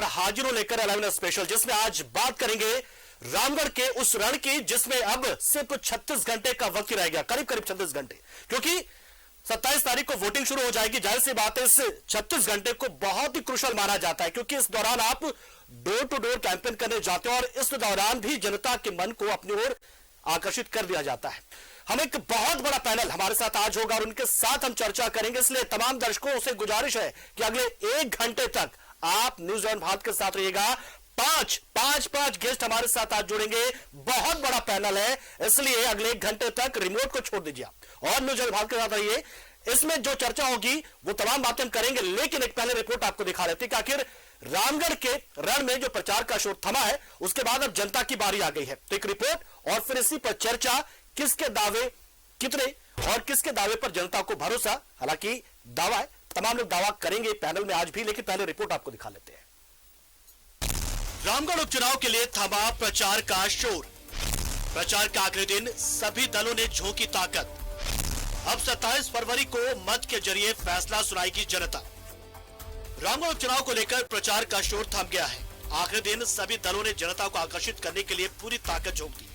बार हाजिर हो लेकर 11 स्पेशल, जिसमें आज बात करेंगे रामगढ़ के उस रण की जिसमें अब सिर्फ 36 घंटे का वक्त ही रह गया, करीब करीब 36 घंटे, क्योंकि 27 तारीख को वोटिंग शुरू हो जाएगी। जाहिर सी बात है इस 36 घंटे को बहुत ही क्रुशल माना जाता है, क्योंकि इस दौरान आप डोर टू डोर कैंपेन करने जाते हैं और इस दौरान भी जनता के मन को अपनी ओर आकर्षित कर दिया जाता है। हम एक बहुत बड़ा पैनल हमारे साथ आज होगा और उनके साथ हम चर्चा करेंगे, इसलिए तमाम दर्शकों से गुजारिश है कि अगले 1 घंटे तक आप न्यूज 11 भारत के साथ रहिएगा। पांच गेस्ट हमारे साथ आज जुड़ेंगे, बहुत बड़ा पैनल है, इसलिए अगले 1 घंटे तक रिमोट को छोड़ दीजिए और न्यूज 11 भारत के साथ रहिए। इसमें जो चर्चा होगी वो तमाम बातें हम करेंगे, लेकिन एक पहले रिपोर्ट आपको दिखा देते हैं कि आखिर रामगढ़ के रण में जो प्रचार का शोर थमा है उसके बाद अब जनता की बारी आ गई है। तो एक रिपोर्ट और फिर इसी पर चर्चा, किसके दावे कितने और किसके दावे पर जनता को भरोसा। हालांकि दावा है, तमाम लोग दावा करेंगे पैनल में आज भी, लेकिन पहले रिपोर्ट आपको दिखा लेते हैं। रामगढ़ उपचुनाव के लिए थमा प्रचार का शोर। प्रचार के आखिरी दिन सभी दलों ने झोंकी ताकत। अब 27 फरवरी को मत के जरिए फैसला सुनाएगी जनता। रामगढ़ उपचुनाव को लेकर प्रचार का शोर थम गया है। आखिरी दिन सभी दलों ने जनता को आकर्षित करने के लिए पूरी ताकत झोंक दी।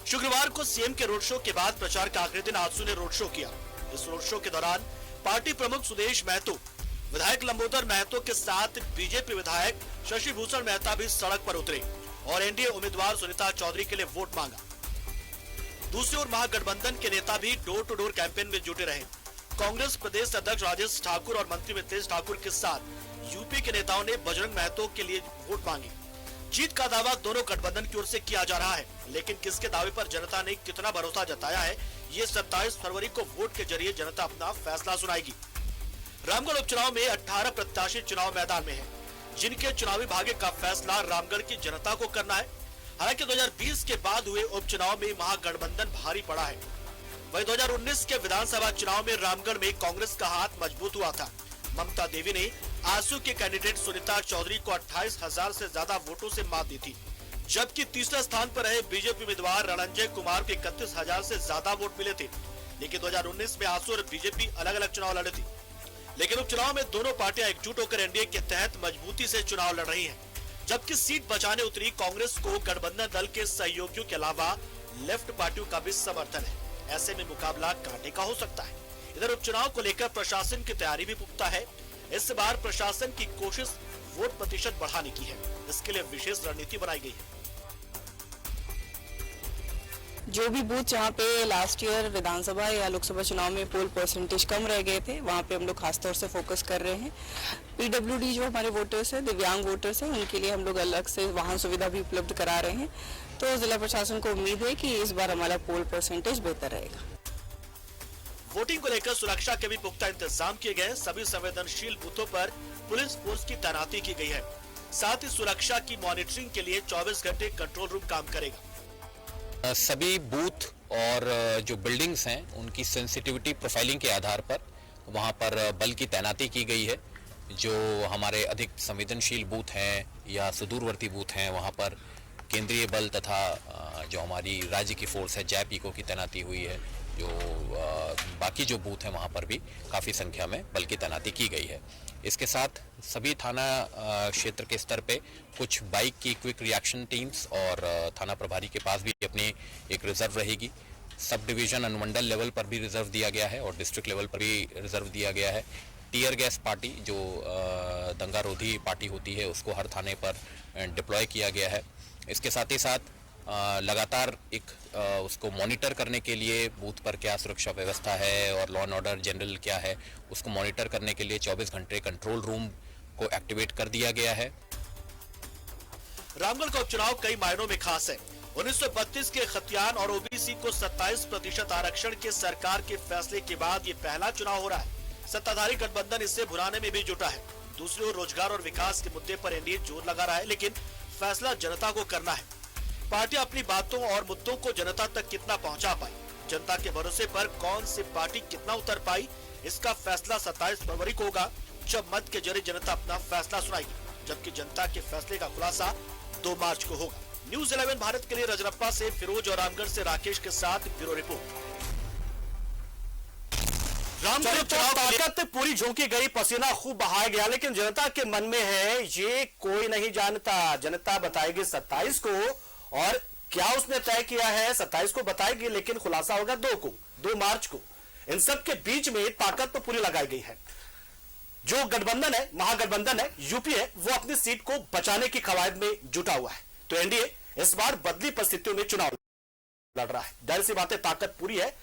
शुक्रवार को सीएम के रोड शो के बाद प्रचार का आखिरी दिन आजसू ने रोड शो किया। इस रोड शो के दौरान पार्टी प्रमुख सुदेश महतो, विधायक लंबोदर महतो के साथ बीजेपी विधायक शशि भूषण मेहता भी सड़क पर उतरे और एनडीए उम्मीदवार सुनीता चौधरी के लिए वोट मांगा। दूसरी ओर महागठबंधन के नेता भी डोर टू डोर कैंपेन में जुटे रहे। कांग्रेस प्रदेश अध्यक्ष राजेश ठाकुर और मंत्री मितेश ठाकुर के साथ यूपी के नेताओं ने बजरंग महतो के लिए वोट मांगे। जीत का दावा दोनों गठबंधन की ओर से किया जा रहा है, लेकिन किसके दावे पर जनता ने कितना भरोसा जताया है, ये 27 फरवरी को वोट के जरिए जनता अपना फैसला सुनाएगी। रामगढ़ उपचुनाव में 18 प्रत्याशी चुनाव मैदान में हैं, जिनके चुनावी भाग्य का फैसला रामगढ़ की जनता को करना है। हालांकि 2020 के बाद हुए उपचुनाव में महागठबंधन भारी पड़ा है। वहीं 2019 के विधानसभा चुनाव में रामगढ़ में कांग्रेस का हाथ मजबूत हुआ था। ममता देवी ने आजसू के कैंडिडेट सुनीता चौधरी को 28,000 से ज्यादा वोटों से मात दी थी, जबकि तीसरे स्थान पर रहे बीजेपी उम्मीदवार रणंजय कुमार को 31,000 से ज्यादा वोट मिले थे। लेकिन 2019 में आजसू और बीजेपी अलग अलग चुनाव लड़े थे, लेकिन उपचुनाव में दोनों पार्टियां एकजुट होकर एनडीए के तहत मजबूती से चुनाव लड़ रही हैं। जबकि सीट बचाने उतरी कांग्रेस को गठबंधन दल के सहयोगियों के अलावा लेफ्ट पार्टियों का भी समर्थन है। ऐसे में मुकाबला कांटे का हो सकता है। इधर उपचुनाव को लेकर प्रशासन की तैयारी भी पुख्ता है। इस बार प्रशासन की कोशिश वोट प्रतिशत बढ़ाने की है। इसके लिए विशेष रणनीति बनाई गई है। जो भी बूथ जहाँ पे लास्ट ईयर विधानसभा या लोकसभा चुनाव में पोल परसेंटेज कम रह गए थे, वहाँ पे हम लोग खासतौर से फोकस कर रहे हैं। पीडब्ल्यूडी जो हमारे वोटर्स हैं, दिव्यांग वोटर्स हैं, उनके लिए हम लोग अलग से वाहन सुविधा भी उपलब्ध करा रहे हैं। तो जिला प्रशासन को उम्मीद है कि इस बार हमारा पोल परसेंटेज बेहतर रहेगा। वोटिंग को लेकर सुरक्षा के भी पुख्ता इंतजाम किए गए। सभी संवेदनशील बूथों पर पुलिस फोर्स की तैनाती की गई है। साथ ही सुरक्षा की मॉनिटरिंग के लिए 24 घंटे कंट्रोल रूम काम करेगा। सभी बूथ और जो बिल्डिंग्स हैं उनकी सेंसिटिविटी प्रोफाइलिंग के आधार पर वहां पर बल की तैनाती की गई है। जो हमारे अधिक संवेदनशील बूथ हैं या सुदूरवर्ती बूथ हैं वहां पर केंद्रीय बल तथा जो हमारी राज्य की फोर्स है जैप इको की तैनाती हुई है। जो बाकी जो बूथ हैं वहाँ पर भी काफ़ी संख्या में बल की तैनाती की गई है। इसके साथ सभी थाना क्षेत्र के स्तर पे कुछ बाइक की क्विक रिएक्शन टीम्स और थाना प्रभारी के पास भी अपनी एक रिजर्व रहेगी। सब डिवीज़न अनुमंडल लेवल पर भी रिजर्व दिया गया है और डिस्ट्रिक्ट लेवल पर भी रिजर्व दिया गया है। टीयर गैस पार्टी जो दंगारोधी पार्टी होती है उसको हर थाने पर डिप्लॉय किया गया है। इसके साथ ही साथ लगातार एक उसको मॉनिटर करने के लिए बूथ पर क्या सुरक्षा व्यवस्था है और लॉ एंड ऑर्डर जनरल क्या है उसको मॉनिटर करने के लिए 24 घंटे कंट्रोल रूम को एक्टिवेट कर दिया गया है। रामगढ़ का उपचुनाव कई मायनों में खास है। 1932 के खतियान और ओबीसी को 27% आरक्षण के सरकार के फैसले के बाद ये पहला चुनाव हो रहा है। सत्ताधारी गठबंधन इससे भुनाने में भी जुटा है। दूसरी ओर रोजगार और विकास के मुद्दे पर एनडीए जोर लगा रहा है, लेकिन फैसला जनता को करना है। पार्टियां अपनी बातों और मुद्दों को जनता तक कितना पहुंचा पाई, जनता के भरोसे पर कौन सी पार्टी कितना उतर पाई, इसका फैसला 27 फरवरी को होगा, जब मत के जरिए जनता अपना फैसला सुनाएगी। जबकि जनता के फैसले का खुलासा 2 मार्च को होगा। न्यूज 11 भारत के लिए रजरप्पा से फिरोज और रामगढ़ से राकेश के साथ ब्यूरो रिपोर्ट। रामगढ़ उपचुनाव ताकत पूरी झोंकी गई, पसीना खूब बहाया गया, लेकिन जनता के मन में है ये कोई नहीं जानता। जनता बताएगी 27 को, और क्या उसने तय किया है 27 को बताएगी, लेकिन खुलासा होगा 2 मार्च को। इन सब के बीच में ताकत तो पूरी लगाई गई है। जो गठबंधन है, महागठबंधन है, यूपी है, वो अपनी सीट को बचाने की कवायद में जुटा हुआ है। तो एनडीए इस बार बदली परिस्थितियों में चुनाव लड़ रहा है। जाहिर सी बात है ताकत पूरी है।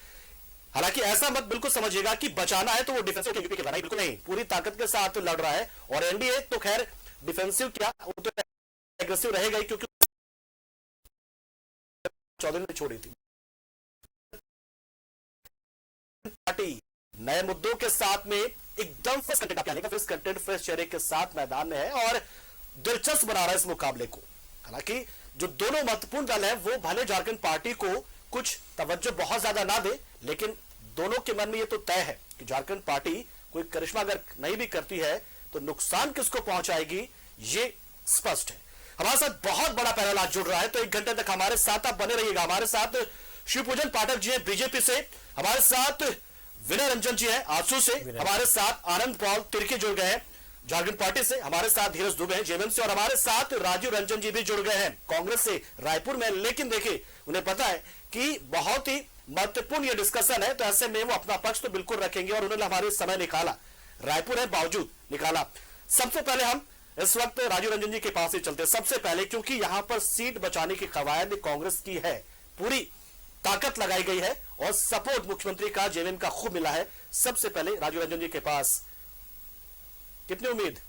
हालांकि ऐसा मत बिल्कुल समझिएगा कि बचाना है तो वो डिफेंसिव के यूपी के बनाई, बिल्कुल नहीं, पूरी ताकत के साथ लड़ रहा है। और एनडीए तो खैर डिफेंसिव क्या, वो तो एग्रेसिव रहेगा ही, क्योंकि 14 में छोड़ी थी। पार्टी नए मुद्दों के साथ में एकदम फ्रेश कंटेंट फ्रेश चेहरे के साथ मैदान में है और दिलचस्प बना रहा है इस मुकाबले को। हालांकि जो दोनों महत्वपूर्ण दल है वो भले झारखंड पार्टी को कुछ तवज्जो बहुत ज्यादा ना दे, लेकिन दोनों के मन में ये तो तय है कि झारखंड पार्टी कोई करिश्मा अगर नहीं भी करती है तो नुकसान किसको पहुंचाएगी ये स्पष्ट है। हमारे साथ बहुत बड़ा पैनल आज जुड़ रहा है, तो 1 घंटे तक हमारे साथ आप बने रहिएगा। हमारे साथ शिवपूजन पाठक जी हैं बीजेपी से, हमारे साथ विनय रंजन जी हैं आजसू से, हमारे साथ आनंद पॉल तिर्की जुड़ गए हैं झारखंड पार्टी से, हमारे साथ धीरज दुबे हैं जेएमएम से, और हमारे साथ राजीव रंजन जी भी जुड़ गए हैं कांग्रेस से रायपुर में। लेकिन देखिए उन्हें पता है कि बहुत ही महत्वपूर्ण ये डिस्कशन है, तो ऐसे में वो अपना पक्ष तो बिल्कुल रखेंगे और उन्होंने हमारे समय निकाला, रायपुर है बावजूद निकाला। सबसे पहले हम इस वक्त राजीव रंजन जी के पास ही चलते हैं, सबसे पहले, क्योंकि यहां पर सीट बचाने की कवायद कांग्रेस की है, पूरी ताकत लगाई गई है और सपोर्ट मुख्यमंत्री का जेएमएम का खूब मिला है। सबसे पहले राजीव रंजन जी के पास कितनी उम्मीद?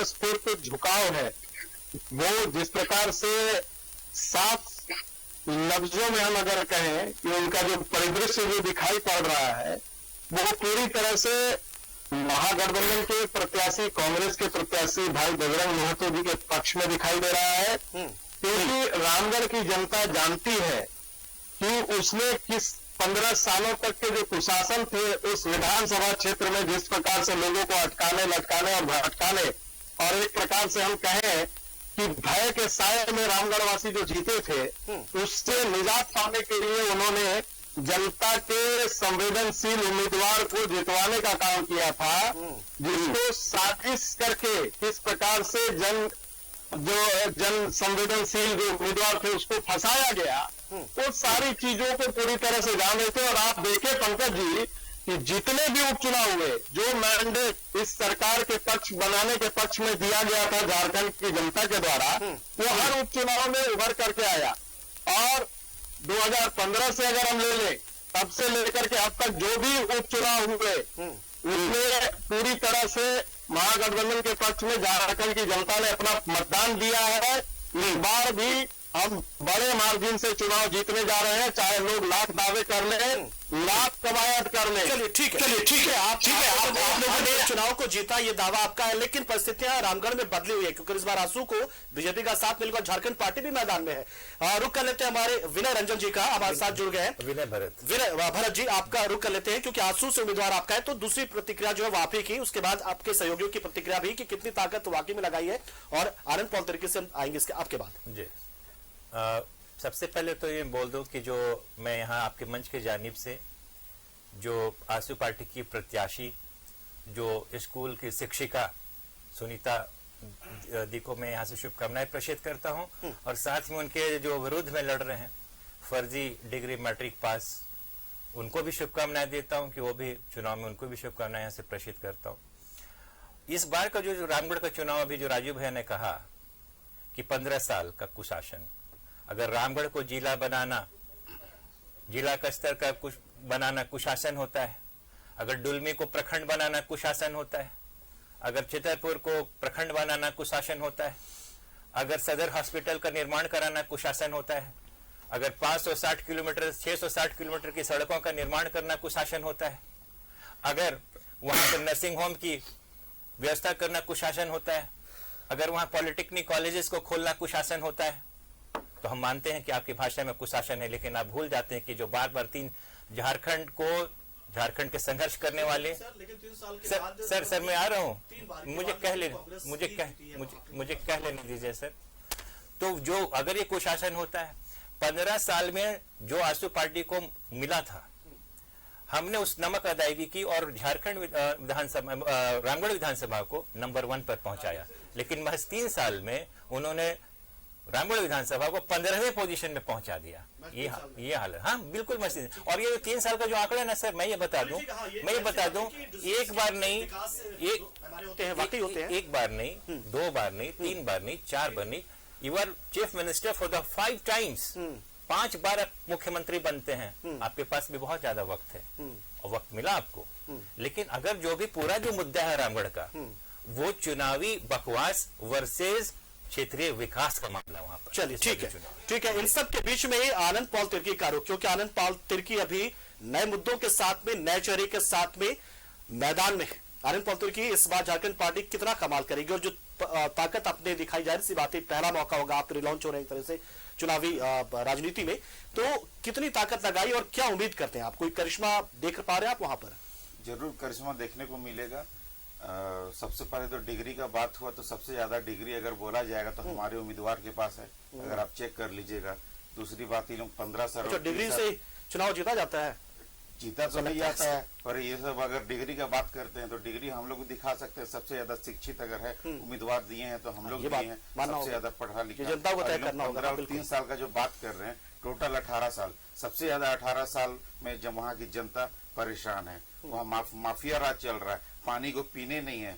स्फूर्त झुकाव है, वो जिस प्रकार से साफ लफ्जों में हम अगर कहें कि उनका जो परिदृश्य जो दिखाई पड़ रहा है वो पूरी तरह से महागठबंधन के प्रत्याशी, कांग्रेस के प्रत्याशी भाई बजरंग महतो जी के पक्ष में दिखाई दे रहा है, क्योंकि रामगढ़ की जनता जानती है कि उसने किस 15 सालों तक के जो कुशासन थे उस विधानसभा क्षेत्र में जिस प्रकार से लोगों को अटकाने, लटकाने और भटकाने, और एक प्रकार से हम कहें कि भय के साये में रामगढ़ वासी जो जीते थे, उससे निजात पाने के लिए उन्होंने जनता के संवेदनशील उम्मीदवार को जितवाने का काम किया था, जिसको साजिश करके किस प्रकार से जन संवेदनशील जो उम्मीदवार थे उसको फंसाया गया, वो सारी चीजों को पूरी तरह से जान रहे थे। और आप देखें पंकज जी कि जितने भी उपचुनाव हुए, जो मैंडेट इस सरकार के पक्ष बनाने के पक्ष में दिया गया था झारखंड की जनता के द्वारा, वो हर उपचुनाव में उभर करके आया। और 2015 से अगर हम ले लें, तब से लेकर के अब तक जो भी उपचुनाव हुए उसमें पूरी तरह से महागठबंधन के पक्ष में झारखंड की जनता ने अपना मतदान दिया है। इस बार भी हम बड़े मार्जिन से चुनाव जीतने जा रहे हैं, चाहे लोग लाख दावे कर लें, लाख कवायद कर लें। चलिए ठीक है, आप लोगों ने चुनाव को जीता, ये दावा आपका है, लेकिन परिस्थितियां रामगढ़ में बदली हुई है, क्योंकि इस बार आंसू को बीजेपी का साथ मिलकर झारखंड पार्टी भी मैदान में है। रुक कर लेते हैं हमारे विनय रंजन जी का, हमारे साथ जुड़ गए हैं विनय भरत जी, आपका रुक कर लेते हैं, क्योंकि आंसू से उम्मीदवार आपका है। तो दूसरी प्रतिक्रिया जो है वो आप ही की, उसके बाद आपके सहयोगियों की प्रतिक्रिया भी कि कितनी ताकत वाकई में लगाई है, और आनंद पॉल तरीके से आएंगे इसके आपके बाद। जी सबसे पहले तो ये बोल दूं कि जो मैं यहाँ आपके मंच के जानिब से जो आंसू पार्टी की प्रत्याशी, जो स्कूल की शिक्षिका सुनीता दी को मैं यहाँ से शुभकामनाएं प्रेषित करता हूँ, और साथ में उनके जो विरुद्ध में लड़ रहे हैं फर्जी डिग्री मैट्रिक पास, उनको भी शुभकामनाएं देता हूँ कि वो भी चुनाव में उनको भी शुभकामनाएं यहाँ से प्रेषित करता हूँ। इस बार का जो रामगढ़ का चुनाव अभी जो राजीव भैया ने कहा कि 15 साल का कुशासन, अगर रामगढ़ को जिला बनाना, जिला का स्तर का कुछ बनाना कुशासन होता है, अगर डुलमी को प्रखंड बनाना कुशासन होता है, अगर चितरपुर को प्रखंड बनाना कुशासन होता है, अगर सदर हॉस्पिटल का निर्माण कराना कुशासन होता है, अगर 560 किलोमीटर 660 किलोमीटर की सड़कों का निर्माण करना कुशासन होता है, अगर वहां पर नर्सिंग होम की व्यवस्था करना कुशासन होता है, अगर वहां पॉलिटेक्निक कॉलेजेस को खोलना कुशासन होता है, तो हम मानते हैं कि आपकी भाषा में कुशासन है। लेकिन आप भूल जाते हैं कि जो बार बार झारखंड के संघर्ष करने वाले सर मैं आ रहा हूं, मुझे कह लेने दीजिए सर। तो जो अगर ये कुशासन होता है, 15 साल में जो आजसू पार्टी को मिला था, हमने उस नमक अदायगी की और झारखंड विधानसभा, रामगढ़ विधानसभा को नंबर 1 पर पहुंचाया। लेकिन महज 3 साल में उन्होंने रामगढ़ विधानसभा को 15वें पोजीशन में पहुंचा दिया। ये हाल है। हाँ, बिल्कुल मशीन। और ये 3 साल का जो आंकड़ा है ना सर, मैं ये बता दूं, एक बार नहीं, एक बार नहीं, 2 बार नहीं, 3 बार नहीं, 4 बार नहीं, you are chief minister for the 5 times. 5 बार आप मुख्यमंत्री बनते हैं। आपके पास भी बहुत ज्यादा वक्त है और वक्त मिला आपको। लेकिन अगर जो भी पूरा जो मुद्दा है रामगढ़ का, वो चुनावी बकवास वर्सेस क्षेत्रीय विकास का मामला वहां पर। चलिए ठीक है। इन सब के बीच में ही आनंद पाल तिर्की का रुख, क्योंकि आनंद पाल तिर्की अभी नए मुद्दों के साथ में, नए चेहरे के साथ में मैदान में है। आनंद पाल तिर्की इस बार झारखंड पार्टी कितना कमाल करेगी और जो ताकत अपने दिखाई जा रही, सी बात है, पहला मौका होगा, आप रिलॉन्च हो रहे हैं एक तरह से चुनावी राजनीति में, तो कितनी ताकत लगाई और क्या उम्मीद करते हैं आप? कोई करिश्मा देख पा रहे हैं आप वहां पर? जरूर करिश्मा देखने को मिलेगा। सबसे पहले तो डिग्री का बात हुआ, तो सबसे ज्यादा डिग्री अगर बोला जाएगा तो हमारे उम्मीदवार के पास है, अगर आप चेक कर लीजिएगा। दूसरी बात, ये लोग 15 साल डिग्री से चुनाव जीता जाता है, जीता तो नहीं जाता है, पर ये सब अगर डिग्री का बात करते हैं तो डिग्री हम लोग दिखा सकते हैं। सबसे ज्यादा शिक्षित अगर है उम्मीदवार दिए हैं तो हम लोग दिए हैं, सबसे ज्यादा पढ़ा लिखा। 3 साल का जो बात कर रहे हैं, टोटल 18 साल, सबसे ज्यादा 18 साल में जब वहाँ की जनता परेशान है, वहाँ माफिया राज चल रहा है, पानी को पीने नहीं है।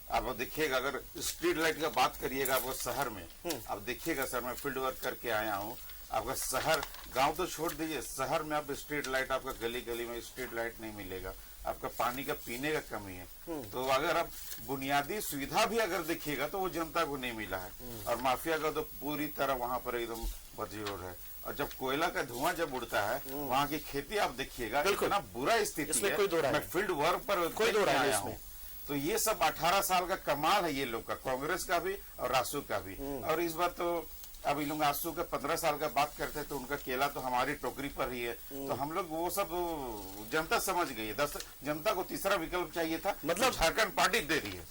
अब देखिएगा, अगर स्ट्रीट लाइट का बात करिएगा आपको शहर में, अब देखिएगा सर, मैं फील्ड वर्क करके आया हूँ, आपका शहर, गांव तो छोड़ दीजिए, शहर में आप स्ट्रीट लाइट, आपका गली गली में स्ट्रीट लाइट नहीं मिलेगा, आपका पानी का पीने का कमी है। तो अगर आप बुनियादी सुविधा भी अगर देखिएगा तो वो जनता को नहीं मिला है, और माफिया का तो पूरी तरह वहां पर एकदम बजोड़ है। और जब कोयला का धुआं जब उड़ता है, वहाँ की खेती आप देखिएगा, इतना बुरा स्थिति है। मैं फील्ड वर्क पर कोई आया हूँ, तो ये सब 18 साल का कमाल है ये लोग का, कांग्रेस का भी और रासू का भी। और इस बार तो अब इन लोग आसू का 15 साल का बात करते हैं तो उनका केला तो हमारी टोकरी पर ही है, तो हम लोग वो सब जनता समझ गई है। जनता को तीसरा विकल्प चाहिए था, मतलब झारखंड पार्टी दे दी है।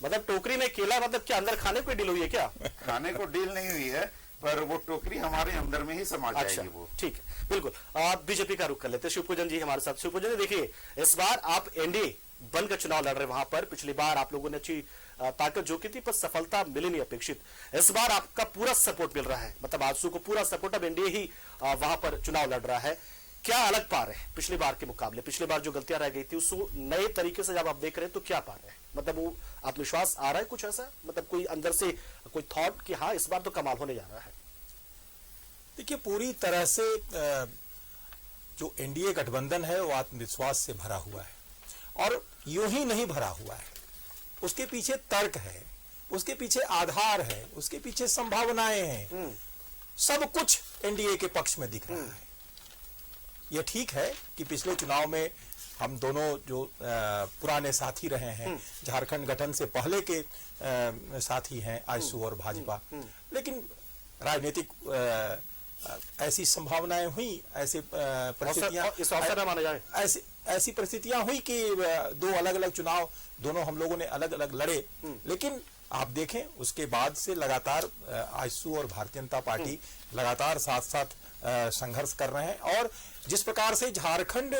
मतलब टोकरी में केला, मतलब क्या अंदर खाने को डील हुई है क्या? खाने को डील नहीं हुई है, पर वो टोकरी हमारे अंदर में ही समा जाएगी। वो ठीक है, बिल्कुल। आप बीजेपी का रुख कर लेते हैं। शिवपूजन जी हमारे साथ। शिवपूजन जी, देखिए इस बार आप एनडीए बनकर चुनाव लड़ रहे वहां पर, पिछली बार आप लोगों ने अच्छी ताकत जो की थी, पर सफलता मिली नहीं अपेक्षित। इस बार आपका पूरा सपोर्ट मिल रहा है, मतलब आजसू को पूरा सपोर्ट, अब एनडीए ही वहां पर चुनाव लड़ रहा है। क्या अलग पा रहे हैं पिछली बार के मुकाबले? पिछली बार जो गलतियां रह गई थी उसको नए तरीके से जब आप देख रहे हैं तो क्या पा रहे हैं? मतलब वो आत्मविश्वास आ रहा है कुछ ऐसा, मतलब कोई अंदर से कोई थॉट कि हाँ इस बार तो कमाल होने जा रहा है? देखिए, पूरी तरह से जो एनडीए गठबंधन है वो आत्मविश्वास से भरा हुआ है, और यूं ही नहीं भरा हुआ है, उसके पीछे तर्क है, उसके पीछे आधार है, उसके पीछे संभावनाएं हैं, सब कुछ एनडीए के पक्ष में दिख रहा है। यह ठीक है कि पिछले चुनाव में हम दोनों जो पुराने साथी रहे हैं, झारखंड गठन से पहले के साथी हैं, आजसू और भाजपा, लेकिन राजनीतिक ऐसी संभावनाएं हुई, ऐसे परिस्थितियां, ऐसी परिस्थितियां हुई कि 2 अलग अलग चुनाव दोनों हम लोगों ने अलग अलग लड़े। लेकिन आप देखें, उसके बाद से लगातार आजसू और भारतीय जनता पार्टी लगातार साथ साथ संघर्ष कर रहे हैं, और जिस प्रकार से झारखंड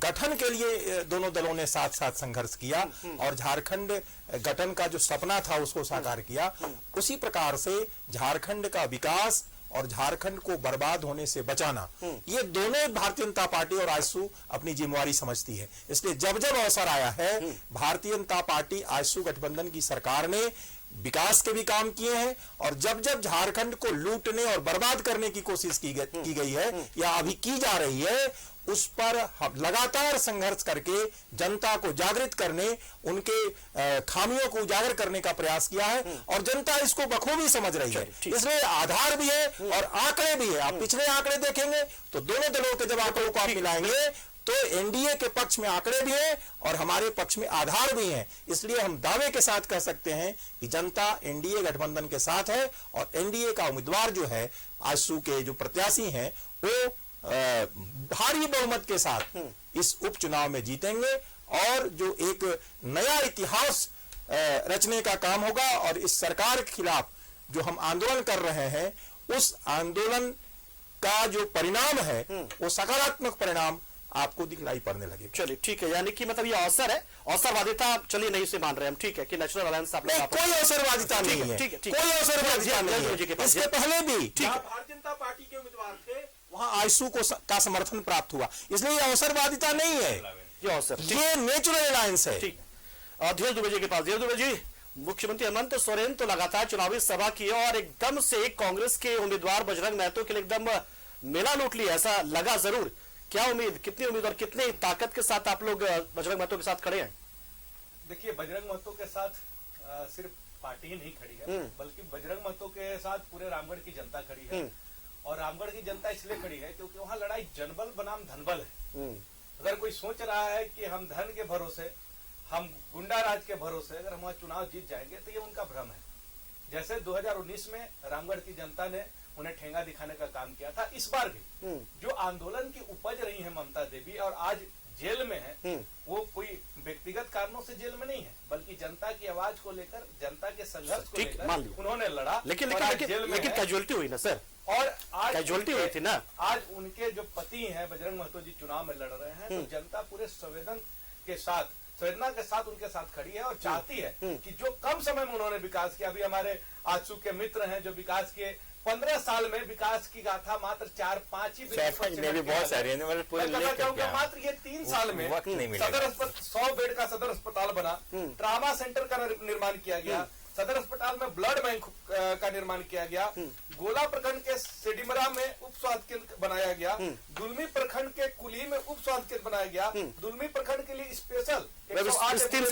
गठन के लिए दोनों दलों ने साथ साथ संघर्ष किया और झारखंड गठन का जो सपना था उसको साकार किया, उसी प्रकार से झारखंड का विकास और झारखंड को बर्बाद होने से बचाना, ये दोनों भारतीय जनता पार्टी और आजसू अपनी जिम्मेवारी समझती है। इसलिए जब जब अवसर आया है, भारतीय जनता पार्टी आजसू गठबंधन की सरकार ने विकास के भी काम किए हैं, और जब जब झारखंड को लूटने और बर्बाद करने की कोशिश की गई है या अभी की जा रही है, उस पर लगातार संघर्ष करके जनता को जागृत करने, उनके खामियों को उजागर करने का प्रयास किया है, और जनता इसको बखूबी समझ रही है। इसलिए आधार भी है और आंकड़े भी है। आप पिछले आंकड़े देखेंगे तो दोनों दलों के जब आंकड़ों को आप मिलाएंगे तो एनडीए के पक्ष में आंकड़े भी हैं और हमारे पक्ष में आधार भी हैं। इसलिए हम दावे के साथ कह सकते हैं कि जनता एनडीए गठबंधन के साथ है, और एनडीए का उम्मीदवार जो है, आजसू के जो प्रत्याशी हैं, वो भारी बहुमत के साथ इस उपचुनाव में जीतेंगे, और जो एक नया इतिहास रचने का काम होगा, और इस सरकार के खिलाफ जो हम आंदोलन कर रहे हैं, उस आंदोलन का जो परिणाम है वो सकारात्मक परिणाम आपको दिखलाई पड़ने लगे। चलिए ठीक है, यानी कि मतलब ये अवसर है, अवसरवादिता चलिए नहीं से मान रहे हम, ठीक है कि नेशनल अलायंस आप नहीं, कोई अवसरवादिता नहीं है, कोई अवसरवादिता नहीं है। इसके पहले भी भारतीय जनता पार्टी के उम्मीदवार थे वहां आयशु का समर्थन प्राप्त हुआ, इसलिए ये अवसरवादिता नहीं है, ये अवसर, ये नेचुरल अलायंस है। ठीक, धीरज दुबे जी के पास। धीरज दुबे जी, मुख्यमंत्री हेमंत सोरेन तो लगातार चुनावी सभा की और एकदम से कांग्रेस के उम्मीदवार बजरंग महतो के लिए एकदम मेला लूट लिया, ऐसा लगा जरूर। क्या उम्मीद, कितनी उम्मीद और कितनी ताकत के साथ आप लोग बजरंग महतो के साथ खड़े हैं? देखिए, बजरंग महतो के साथ सिर्फ पार्टी ही नहीं खड़ी है, बल्कि बजरंग महतो के साथ पूरे रामगढ़ की जनता खड़ी है। और रामगढ़ की जनता इसलिए खड़ी है क्योंकि वहाँ लड़ाई जनबल बनाम धनबल है। अगर कोई सोच रहा है कि हम धन के भरोसे, हम गुंडा राज के भरोसे अगर हम वहाँ चुनाव जीत जाएंगे, तो ये उनका भ्रम है। जैसे 2019 में रामगढ़ की जनता ने उन्हें ठेंगा दिखाने का काम किया था, इस बार भी जो आंदोलन की उपज रही है ममता देवी और आज जेल में है, वो कोई व्यक्तिगत कारणों से जेल में नहीं है, बल्कि जनता की आवाज को लेकर, जनता के संघर्ष को लेकर उन्होंने लड़ा। लेकिन कैजुअलिटी हुई ना सर, और आज कैजुअलिटी हुई थी ना। आज उनके जो पति हैं बजरंग महतो जी चुनाव में लड़ रहे हैं, तो जनता पूरे संवेदना के साथ उनके साथ खड़ी है और चाहती है कि जो कम समय में उन्होंने विकास किया, अभी हमारे आजसू के मित्र हैं जो विकास किए, 15 साल में विकास की गाथा मात्र 4-5 ही बहुत सारे मात्र ये 3 साल में सदर अस्पताल 100 बेड का सदर अस्पताल बना, ट्रामा सेंटर का निर्माण किया गया, सदर अस्पताल में ब्लड बैंक का निर्माण किया गया, गोला प्रखंड के सिडिमरा में उप स्वास्थ्य केंद्र बनाया गया, दुलमी प्रखंड के कुली में उप स्वास्थ्य केंद्र बनाया गया, दुलमी प्रखंड के लिए स्पेशल 3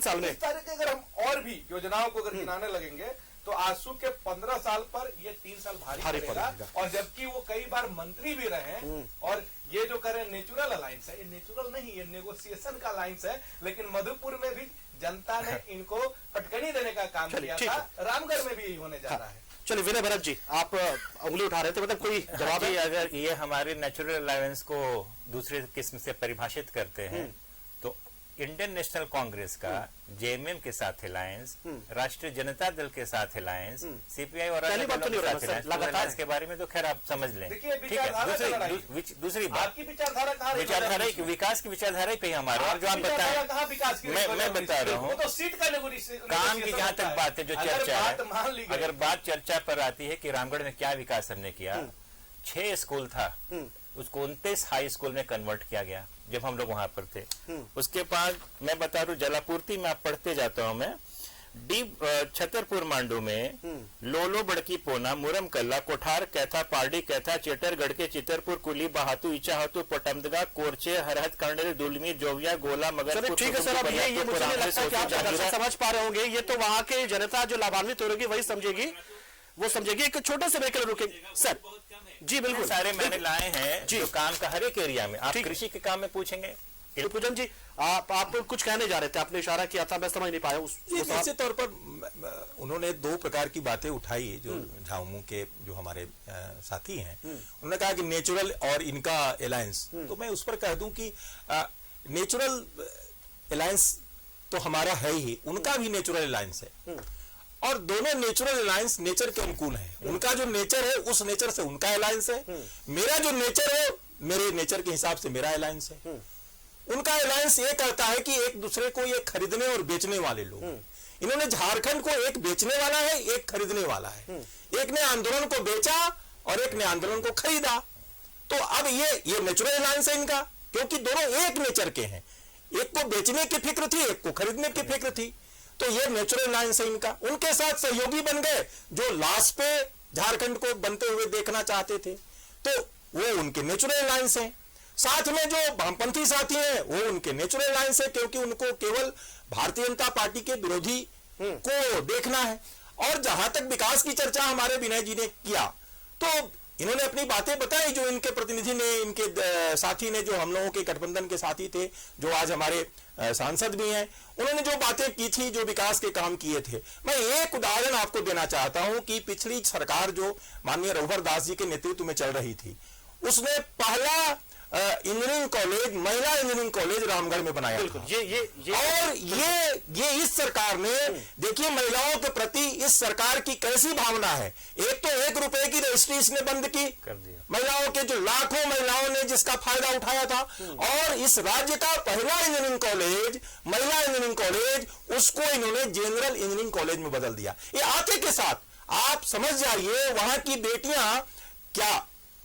साल में इस तरह के अगर हम और भी योजनाओं को अगर गिनाने लगेंगे तो आंसू के 15 साल पर ये 3 साल भारी पड़ेगा। और जबकि वो कई बार मंत्री भी रहे, और ये जो कह रहे हैं नेचुरल अलायंस है, ये नेचुरल नहीं, ये नेगोशिएशन का अलायंस है। लेकिन मधुपुर में भी जनता ने इनको पटकनी देने का काम किया था, रामगढ़ में भी यही होने जा रहा है। चलिए विनय भरत जी, आप उंगली उठा रहे थे, मतलब कोई जवाब है? अगर ये हमारे नेचुरल अलायंस को दूसरे किस्म से परिभाषित करते हैं तो इंडियन नेशनल कांग्रेस का जेएमएम के साथ अलायंस, राष्ट्रीय जनता दल के साथ अलायंस, सीपीआई और लगातार इसके बारे में तो खैर आप समझ लें। ठीक है, दूसरी बात, आपकी विचारधारा विकास की विचारधारा पे हमारे, और जो आप बताएं मैं बता रहा हूँ, तो सीट का काम की जहाँ तक बात है, जो चर्चा है, अगर बात चर्चा पर आती है कि रामगढ़ में क्या विकास हमने किया, 6 स्कूल था, उसको 29 हाई स्कूल में कन्वर्ट किया गया जब हम लोग वहां पर थे। उसके बाद मैं बता दूं, जलापूर्ति में आप पढ़ते जाता हूं मैं, छतरपुर मांडू में लोलो बड़की पोना, मुरम कल्ला, कोठार कैथा, पारडी कैथा, चेटरगढ़ के चितरपुर, कुली, बहातू, इचाहतू, पटमदगा, कोरचे, हरहद, कंडेल, दुलमी, जोविया, गोला, मगर। ठीक है सर, अब ये मुझे नहीं लगता कि आप दर्शक समझ पा रहे होंगे, ये तो वहाँ के जनता जो लाभान्वित होगी वही समझेगी, वो समझेगी। एक छोटे से ब्रेक रुकेंगे सर। जी बिल्कुल, सारे मैंने लाए हैं जो काम का हर एक एरिया में। आप कृषि के काम में पूछेंगे पूजन जी, आप कुछ कहने जा रहे थे, आपने इशारा किया था, मैं समझ नहीं पाया। निश्चित तौर पर उन्होंने 2 प्रकार की बातें उठाई, जो झामुमो के जो हमारे साथी हैं, उन्होंने कहा कि नेचुरल और इनका अलायंस, तो मैं उस पर कह दूं कि नेचुरल अलायंस तो हमारा है ही, उनका भी नेचुरल अलायंस है, और दोनों नेचुरल अलायंस नेचर के अनुकूल है। उनका जो नेचर है उस नेचर से उनका अलायंस है, मेरा जो नेचर है मेरे नेचर के हिसाब से मेरा अलायंस है। उनका अलायंस ये करता है कि एक दूसरे को ये खरीदने और बेचने वाले लोग, इन्होंने झारखंड को एक बेचने वाला है, एक खरीदने वाला है, एक ने आंदोलन को बेचा और एक ने आंदोलन को खरीदा। तो अब ये नेचुरल अलायंस है इनका, क्योंकि दोनों एक नेचर के हैं, एक को बेचने की फिक्र थी, एक को खरीदने की फिक्र थी, तो ये नेचुरल अलायंस है इनका। उनके साथ सहयोगी बन गए जो लास्ट पे झारखंड को बनते हुए देखना चाहते थे, तो वो उनके नेचुरल अलायंस है। साथ में जो वामपंथी साथी हैं वो उनके नेचुरल अलायंस है, क्योंकि उनको केवल भारतीय जनता पार्टी के विरोधी को देखना है। और जहां तक विकास की चर्चा हमारे विनय जी ने किया, तो इन्होंने अपनी बातें बताई, जो इनके प्रतिनिधि ने, इनके साथी ने, जो हम लोगों के गठबंधन के साथी थे, जो आज हमारे सांसद भी हैं, उन्होंने जो बातें की थी, जो विकास के काम किए थे। मैं एक उदाहरण आपको देना चाहता हूं कि पिछली सरकार जो माननीय रघुवर दास जी के नेतृत्व में चल रही थी, उसने पहला इंजीनियरिंग कॉलेज, महिला इंजीनियरिंग कॉलेज रामगढ़ में बनाया था। और ये इस सरकार ने, देखिए महिलाओं के प्रति इस सरकार की कैसी भावना है। एक तो 1 रुपए की रजिस्ट्री इसने बंद की, कर दिया, महिलाओं के जो लाखों महिलाओं ने जिसका फायदा उठाया था, और इस राज्य का पहला इंजीनियरिंग कॉलेज, महिला इंजीनियरिंग कॉलेज, उसको इन्होंने जनरल इंजीनियरिंग कॉलेज में बदल दिया। ये आते के साथ आप समझ जाइए वहां की बेटियां क्या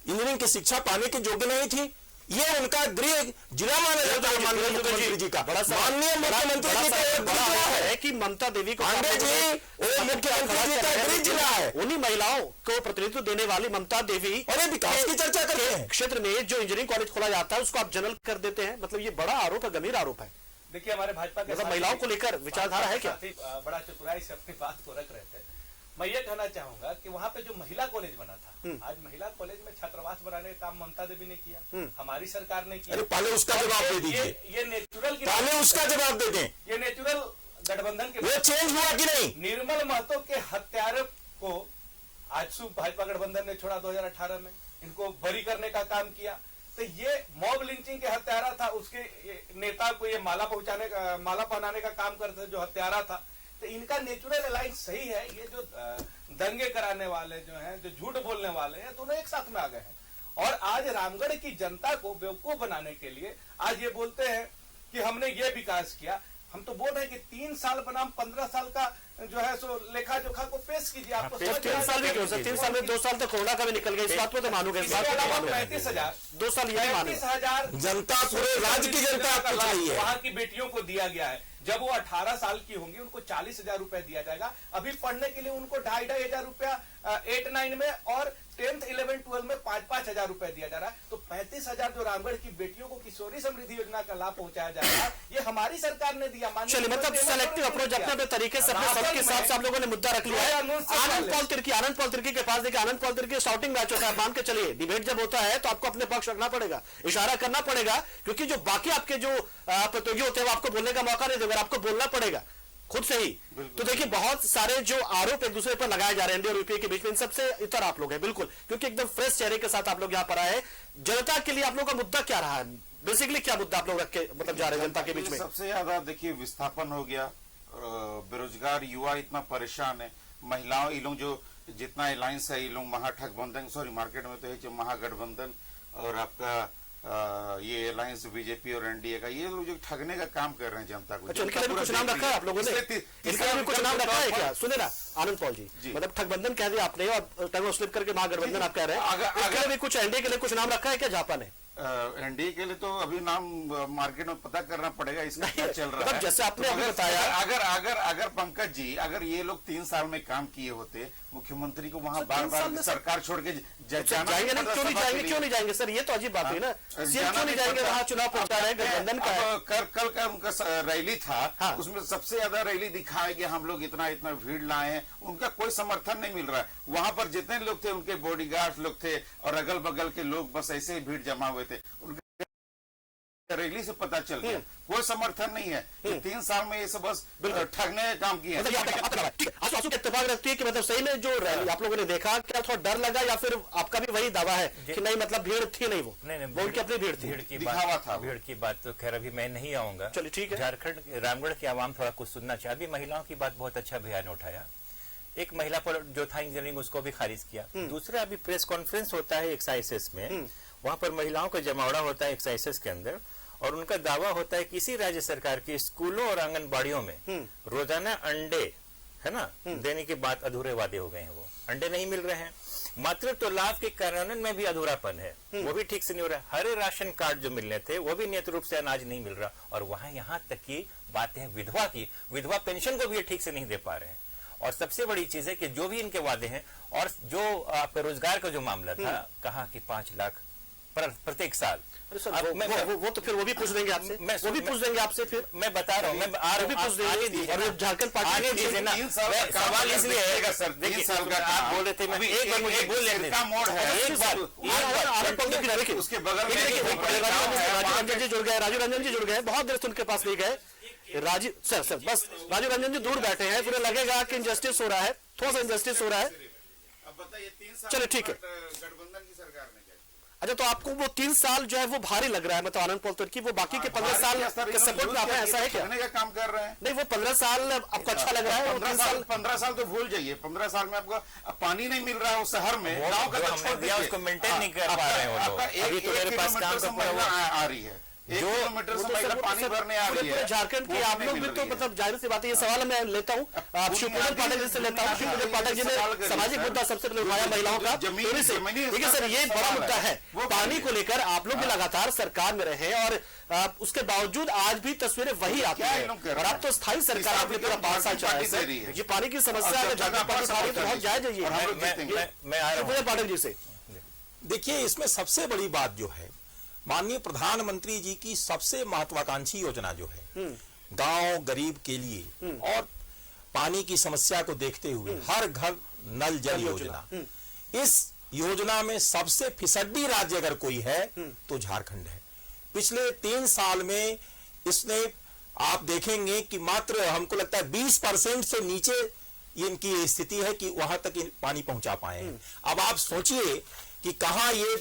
इंजीनियरिंग की शिक्षा पाने के योग्य नहीं थी? ये उनका गृह जिला माना जाता है माननीय मुख्यमंत्री जी का। माननीय मुख्यमंत्री जी का बड़ा है कि ममता देवी को, पांडे जी वो मुख्यमंत्री जी का गृह जिला है, उन्हीं महिलाओं को प्रतिनिधित्व देने वाली ममता देवी और विकास की चर्चा करते हैं। क्षेत्र में जो इंजीनियरिंग कॉलेज खोला जाता है उसको आप जनरल कर देते हैं, मतलब ये बड़ा आरोप है, गंभीर आरोप है। देखिए हमारे भाजपा के महिलाओं को लेकर विचारधारा है क्या? बड़ा चतुराई से अपनी बात को रख रहे थे। मैं ये कहना चाहूंगा कि वहाँ पे जो महिला कॉलेज बना था, आज महिला कॉलेज में छात्रावास बनाने का काम ममता देवी ने किया, हमारी सरकार ने किया। पहले उसका जवाब दे दीजिए, ये नेचुरल, पहले उसका जवाब दे दें, ये नेचुरल गठबंधन के वो चेंज हुआ कि नहीं? निर्मल महतो के हत्यारे को आजसू भाजपा गठबंधन ने छोड़ा 2018 में, इनको बरी करने का काम किया। तो ये मॉब लिंचिंग के हत्यारा था, उसके नेता को ये माला पहनाने का काम करते जो हत्यारा था। तो इनका नेचुरल अलायंस सही है। ये जो दंगे कराने वाले जो हैं, जो झूठ बोलने वाले हैं, दोनों एक साथ में आ गए हैं। और आज रामगढ़ की जनता को बेवकूफ बनाने के लिए आज ये बोलते हैं कि हमने ये विकास किया। हम तो बोल रहे हैं कि 3 साल बनाम 15 साल का जो है सो लेखा जोखा को पेश कीजिए। आपको 3 साल भी क्यों सर? 3 साल में 2 साल तो कोरोना का भी निकल गया, इस बात को तो मानोगे? 35,000 2 साल यही मानो। 35,000 जनता, पूरे राज्य की जनता आपको चाहिए। वहाँ की बेटियों को दिया गया है। जब वो 18 साल की होंगी उनको 40,000 रुपए दिया जाएगा। अभी पढ़ने के लिए उनको 2,500 रुपया 8-9 में और 10th 11th 12 में 5-5 रुपए दिया जा रहा है। तो 35,000 जो रामगढ़ की बेटियों को किशोरी समृद्धि योजना का लाभ पहुंचाया जा रहा है, ये हमारी सरकार ने दिया। चलिए, मतलब सेलेक्टिव अप्रोच अपने तरीके से अपने सबके साथ आप लोगों ने मुद्दा रख लिया है। आनंद पॉल तिर्की के पास देखिए, आनंद पॉल तिर्की शाउटिंग मैच होता है, मान के चलिए डिबेट जब होता है तो आपको अपने पक्ष रखना पड़ेगा, इशारा करना पड़ेगा, क्योंकि जो बाकी आपके जो प्रतियोगी होते हैं वो आपको बोलने का मौका नहीं देगा, आपको बोलना पड़ेगा खुद से ही। तो देखिए बहुत सारे जो आरोप एक दूसरे पर लगाए जा रहे हैं एनडीए और यूपीए के बीच में, इन सबसे इतर आप लोग हैं बिल्कुल, क्योंकि एकदम फ्रेश चेहरे के साथ आप लोग यहाँ पर आए। जनता के लिए आप लोग का मुद्दा क्या रहा है? बेसिकली क्या मुद्दा आप लोग रख के मतलब जा रहे हैं जनता के बीच में? सबसे ज्यादा देखिए विस्थापन हो गया, बेरोजगार युवा इतना परेशान है, महिलाओं ये लोग जो जितना अलायंस है ये लोग महागठबंधन, सॉरी मार्केट में तो है जो महागठबंधन और आपका ये अलायंस बीजेपी और एनडीए का, ये लोग जो ठगने का काम कर रहे हैं जनता को। अच्छा, इनके लिए भी कुछ नाम रखा है आप लोगों ने? इसके लिए भी कुछ नाम रखा है क्या? सुने ना आनंद पॉल जी, मतलब ठगबंधन कह दिया आपने और टंगो स्लिप करके महागठबंधन आप कह रहे हैं, इसके लिए भी कुछ एनडीए के लिए कुछ नाम रखा है क्या झापा ने? एनडीए के लिए तो अभी नाम मार्केट में पता करना पड़ेगा इसका क्या चल रहा है। जैसे आपने अभी बताया, अगर पंकज जी, अगर ये लोग 3 साल में काम किए होते, मुख्यमंत्री को वहां बार बार सरकार छोड़ के जाएंगे नहीं? क्यों नहीं जाएंगे? क्यों नहीं जाएंगे सर? ये तो अजीब बात है ना, सीएम क्यों नहीं जाएंगे वहां? चुनाव प्रचार है, गठबंधन का है। कल का उनका रैली था, उसमें सबसे ज्यादा रैली दिखाया कि हम लोग इतना इतना भीड़ लाए हैं, उनका कोई समर्थन नहीं मिल रहा है। वहां पर जितने लोग थे उनके बॉडीगार्ड लोग थे और अगल बगल के लोग बस ऐसे ही भीड़ जमा हुए थे, उनके रैली से पता चल गया कोई समर्थन नहीं है। 3 साल में ये सब बस ठगने का काम किया। आंसू इत्तेफाक रखती है कि मतलब सही में जो रैली आप लोगों ने देखा, क्या थोड़ा डर लगा या फिर आपका भी वही दावा है कि नहीं मतलब भीड़ थी नहीं? वो नहीं, उनकी अपनी भीड़ थी, भीड़ की बात तो खैर अभी मैं नहीं आऊंगा। चलिए ठीक है। झारखंड रामगढ़ की आवाम थोड़ा कुछ सुनना चाहिए। अभी महिलाओं की बात बहुत अच्छा बयान उठाया, एक महिला पर जो था इंजीनियरिंग उसको भी खारिज किया। दूसरा अभी प्रेस कॉन्फ्रेंस होता है एक्साइसेस में, वहां पर महिलाओं का जमावड़ा होता है एक्साइसेस के अंदर, और उनका दावा होता है किसी राज्य सरकार के स्कूलों और आंगनबाड़ियों में रोजाना अंडे है ना देने के बाद अधूरे वादे हो गए हैं। वो अंडे नहीं मिल रहे हैं। मातृत्व लाभ के कार्यान्वयन में भी अधूरापन है, वो भी ठीक से नहीं हो रहा है। हरे राशन कार्ड जो मिलने थे वो भी नियत रूप से अनाज नहीं मिल रहा, और वहां यहाँ तक की बात है विधवा की, विधवा पेंशन को भी ये ठीक से नहीं दे पा रहे हैं। और सबसे बड़ी चीज है कि जो भी इनके वादे हैं, और जो रोजगार का जो मामला था, कहा कि 5 लाख प्रत्येक साल। वो तो फिर वो भी पूछ देंगे आपसे, वो भी पूछ देंगे आपसे, फिर मैं बता रहा हूँ, मैं भी पूछ देंगे। और झारखंड पार्टी दीजिए ना, सवाल इसलिए है सर, देखिए आप बोल रहे थे, मैं एक बार मुझे बोल लेने एक बार उसके बगल में राजू रंजन जी जुड़ गए, राजू रंजन जी जुड़ गए, बहुत देर से उनके पास नहीं गए। राजीव सर बस राजू रंजन जी दूर बैठे हैं, फिर लगेगा कि इंजस्टिस हो रहा है, थोड़ा सा इंजस्टिस हो रहा है। अब बताइए 3 साल चलो ठीक है, गठबंधन की सरकार ने अच्छा, तो आपको वो 3 साल जो है वो भारी लग रहा है, मतलब आनंद पॉल की वो बाकी के 15 साल के सपोर्ट में आप ऐसा है क्या? का काम कर रहे हैं। नहीं, वो 15 साल आपको अच्छा लग रहा है? 15 साल तो भूल जाइए। 15 साल में आपको पानी नहीं मिल रहा है उस शहर में, गांव का तो छोड़ दीजिए, उसको मेंटेन नहीं कर पा रहे हैं वो लोग। अभी तो मेरे पास काम से महिला आ रही है, 1 किलोमीटर से महिला पानी भरने आ रही है। झारखंड के आप लोग भी तो मतलब जाहिर सी बात है, ये सवाल मैं लेता हूँ आप शिवपूजन पाठक जी से लेता हूँ। शिवपूजन पाठक जी ने सामाजिक मुद्दा सबसे पहले उठाया महिलाओं का। देखिए सर, ये बड़ा मुद्दा है पानी को लेकर, आप लोग भी लगातार सरकार में रहे और उसके बावजूद आज भी तस्वीरें वही आती है और आप तो स्थायी सरकार आपने पूरा 5 साल चलाया। ये पानी की समस्या अगर झारखंड पार्टी उठा रही है तो बहुत जायज है ये। शिवपूजन पाठक जी से देखिए, इसमें सबसे बड़ी बात जो है, माननीय प्रधानमंत्री जी की सबसे महत्वाकांक्षी योजना जो है गांव गरीब के लिए और पानी की समस्या को देखते हुए हर घर नल जल योजना, इस योजना में सबसे फिसड्डी राज्य अगर कोई है तो झारखंड है। पिछले 3 साल में इसने, आप देखेंगे कि मात्र हमको लगता है 20% से नीचे इनकी स्थिति है कि वहां तक पानी पहुंचा पाए हैं। अब आप सोचिए कि कहां ये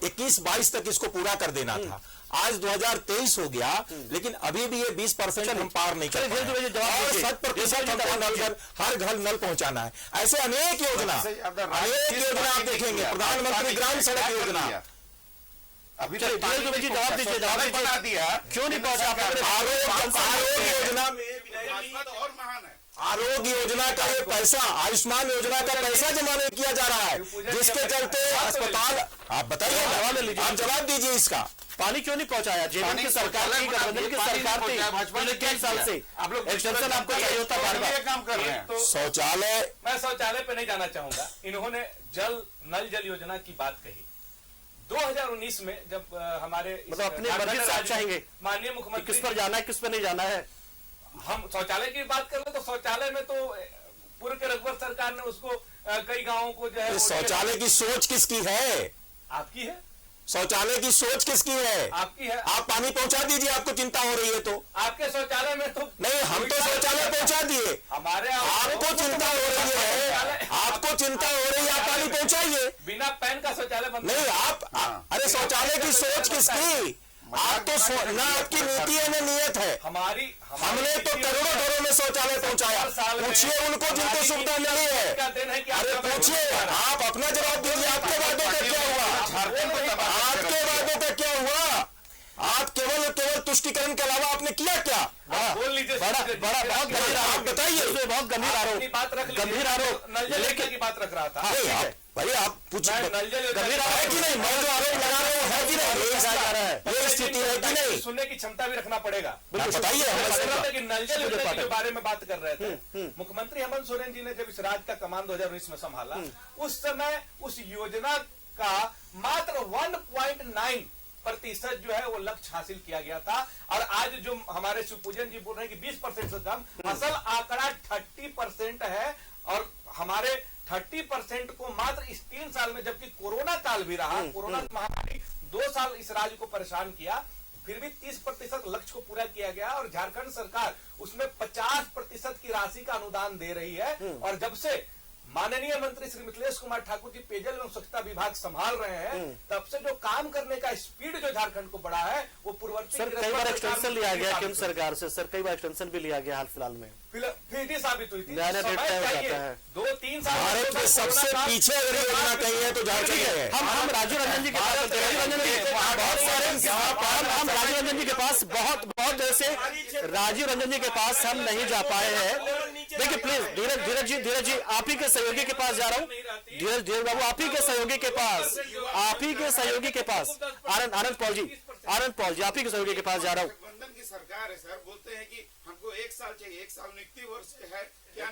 21-22 तक इसको पूरा कर देना था, आज 2023 हो गया, लेकिन अभी भी ये 20% हम पार नहीं कर पाए और 100% हर घर नल पहुंचाना है। ऐसे अनेक योजना आप देखेंगे, प्रधानमंत्री ग्राम सड़क योजना। अभी तो जवाब दीजिए, बना दिया, क्यों नहीं पहुंचा? आरोग्य योजना में और महान है, आरोग्य योजना का ये पैसा, आयुष्मान योजना का पैसा जमा नहीं किया जा रहा है, जिसके चलते अस्पताल, आप बताइए, आप जवाब दीजिए इसका। पानी क्यों नहीं पहुंचाया? जेबीएम की सरकार की, गठबंधन की सरकार थी, भाजपा ने 3 साल से आप लोग एक्सटेंशन आपको चाहिए होता बार-बार काम कर रहे हैं। शौचालय, मैं शौचालय पे नहीं जाना चाहूंगा। इन्होंने नल जल योजना की बात कही 2019 में, जब हमारे मतलब अपनी मर्जी से आप चाहेंगे माननीय मुख्यमंत्री किस पर जाना है किस पर नहीं जाना है। हम शौचालय की बात कर ले तो शौचालय में तो पूर्व के रघुवर सरकार ने उसको कई गांवों को जो है, शौचालय की सोच किसकी है? आपकी है। शौचालय की सोच किसकी है? आपकी है। आप पानी पहुंचा दीजिए, आपको चिंता हो रही है तो। आपके शौचालय में तो नहीं, हम तो शौचालय पहुंचा दिए, हमारे आपको चिंता हो रही है, आपको चिंता हो रही है, आप पानी पहुंचाइए। बिना पैन का शौचालय बंद नहीं, आप अरे शौचालय की सोच किसकी? आप तो ना आपकी नीति है ना नियत है। हमने तो करोड़ों घरों में शौचालय पहुंचाया, पूछिए उनको जिनको सुविधा मिली है। अरे पूछिए, आप अपना जवाब दीजिए, आपके वादों का क्या हुआ? आपके वादों का क्या हुआ? आप केवल तुष्टिकरण के अलावा आपने किया क्या? बोल लीजिए, बहुत आप बताइए, बहुत गंभीर आरोप लेके की बात रख रहा था। भाई आप पूछिए, गंभीर है कि नहीं? मैं जो आरोप लगा रहा हूँ है कि नहीं? ये स्थिति है कि नहीं? सुनने की क्षमता भी रखना पड़ेगा। बताइए, नल जल योजना के बारे में बात कर रहे थे। मुख्यमंत्री हेमंत सोरेन जी ने जब इस राज्य का कमान 2019 में संभाला, उस समय उस योजना का मात्र 1.9% जो है वो लक्ष्य हासिल किया गया था। और आज जो हमारे शिवपूजन जी बोल रहे हैं कि 20% से कम, असल आंकड़ा 30% है। और हमारे 30% को मात्र इस 3 साल में, जबकि कोरोना काल भी रहा, कोरोना महामारी 2 साल इस राज्य को परेशान किया, फिर भी 30% लक्ष्य को पूरा किया गया। और झारखंड सरकार उसमें 50% की राशि का अनुदान दे रही है। और जब से माननीय मंत्री श्री मिथिलेश कुमार ठाकुर जी पेयजल एवं स्वच्छता विभाग संभाल रहे हैं, तब से जो काम करने का स्पीड जो झारखंड को बढ़ा है वो पूर्ववर्ती सर कई बार एक्सटेंशन लिया गया केंद्र सरकार से, सर कई बार एक्सटेंशन भी लिया गया हाल फिलहाल में, फिर भी साबित हुई थी। 2-3 साल भारत में सबसे पीछे अगर योजना कही है तो झारखंड है। हम राजीव रंजन जी के पास, राजीव रंजन जी के पास बहुत देर से राजीव रंजन जी के पास हम नहीं जा पाए हैं। देखिए प्लीज धीरज जी आप ही के सहयोगी के पास जा रहा हूँ। धीरज बाबू आप ही के सहयोगी के पास आनंद पॉल जी आप ही के सहयोगी के पास जा रहा हूँ। गठबंधन की सरकार है सर, बोलते हैं कि हमको 1 साल चाहिए, 1 साल नियुक्ति वर्ष है, क्या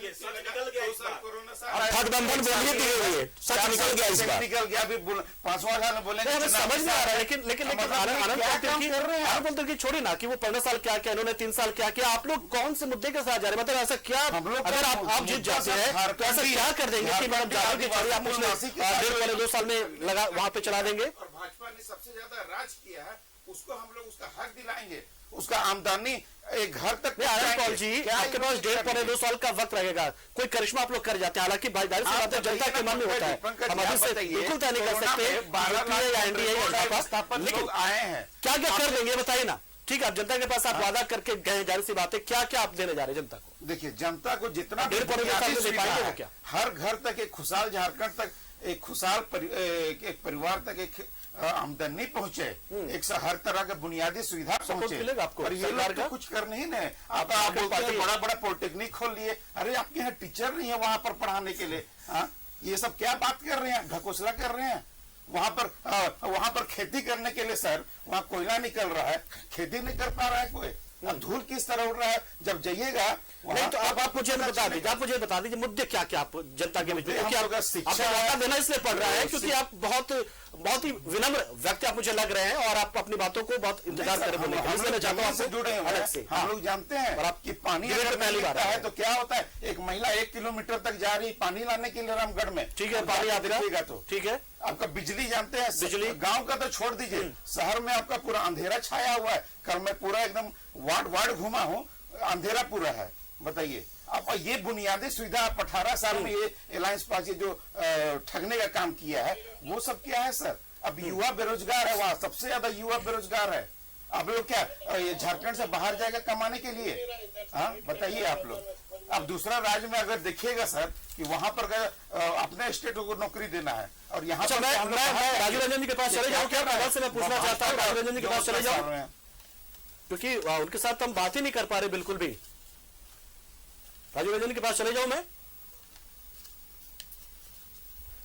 कोरोना गठबंधन बोलिए, सच निकल गया, इस बार निकल गया। अभी 5वां साल में बोलेंगे, हमें समझ में आ रहा है। लेकिन आनंद पॉल की छोड़ी ना कि वो 15 साल क्या किया, इन्होंने 3 साल क्या किया, आप लोग कौन से मुद्दे के साथ जा रहे हैं? मतलब ऐसा क्या, अगर आप जीत जाते हैं तो ऐसा क्या कर देंगे कि मैडम जाकर की छोड़ी आप पिछले 1.5-2 साल में लगा वहां पे चला देंगे? और भाजपा ने सबसे ज्यादा राज किया है, उसको हम लोग उसका हक दिलाएंगे, उसका आमदनी एक घर तक आनंद पॉल जी, आपके पास 1.5-2 साल का वक्त रहेगा, कोई करिश्मा आप लोग कर जाते हैं, हालांकि भाईदारी से बात है, जनता के मन में होता है, हम अभी से बिल्कुल तय नहीं कर सकते या एनडीए लेकिन आए हैं, क्या क्या कर देंगे बताइए ना। ठीक है, आप जनता के पास आप वादा करके गए, जाहिर सी बात है, क्या क्या आप देने जा रहे हैं जनता को? देखिए, जनता को जितना 1.5 साल में क्या हर घर तक एक खुशहाल झारखंड तक, एक खुशहाल एक परिवार तक एक आमदनी पहुंचे, एक हर तरह का बुनियादी सुविधा पहुंचे, आपको और ये लोग तो कुछ कर नहीं है। आप बोलते हैं बड़ा बड़ा पॉलिटेक्निक खोल लिए, अरे आपके यहाँ टीचर नहीं है वहां पर पढ़ाने के लिए। हाँ, ये सब क्या बात कर रहे हैं, ढकोसला कर रहे हैं। वहां पर खेती करने के लिए सर वहां कोयला निकल रहा है, खेती नहीं कर पा रहा है कोई। अब धूल किस तरह उड़ रहा है, जब जाइएगा नहीं तो आप मुझे बता दीजिए मुद्दे क्या क्या आप जनता के बीच में क्या शिक्षा देना इसलिए पड़ रहा है क्योंकि आप बहुत ही विनम्र व्यक्ति आप मुझे लग रहे हैं और आप अपनी बातों को बहुत इंतजार कर रहे हैं, जुड़े हैं। हम लोग जानते हैं कि पानी अगर पहली बार है तो क्या होता है, एक महिला 1 किलोमीटर तक जा रही पानी लाने के लिए रामगढ़ में, ठीक है, पानी आएगा तो ठीक है। आपका बिजली जानते हैं, बिजली गांव का तो छोड़ दीजिए, शहर में आपका पूरा अंधेरा छाया हुआ है। कल मैं पूरा एकदम वार्ड घूमा हूँ, अंधेरा पूरा है। बताइए आप, ये बुनियादी सुविधा आप 18 साल में ये अलायंस पार्टी जो ठगने का काम किया है वो सब क्या है सर? अब युवा बेरोजगार है, वहां सबसे ज्यादा युवा बेरोजगार है। आप लोग क्या ये झारखंड से बाहर जाएगा कमाने के लिए? हाँ बताइए आप लोग। अब दूसरा राज्य में अगर देखिएगा सर कि वहां पर अपने स्टेट को नौकरी देना है और यहाँ पर मैं राजीव रंजन जी के पास चले जाऊँ क्या? मैं पूछना चाहता हूँ राजीव रंजन जी के पास चले जाऊँ क्योंकि उनके साथ हम बात ही नहीं कर पा रहे बिल्कुल भी। राजीव रंजन के पास चले जाऊं मैं?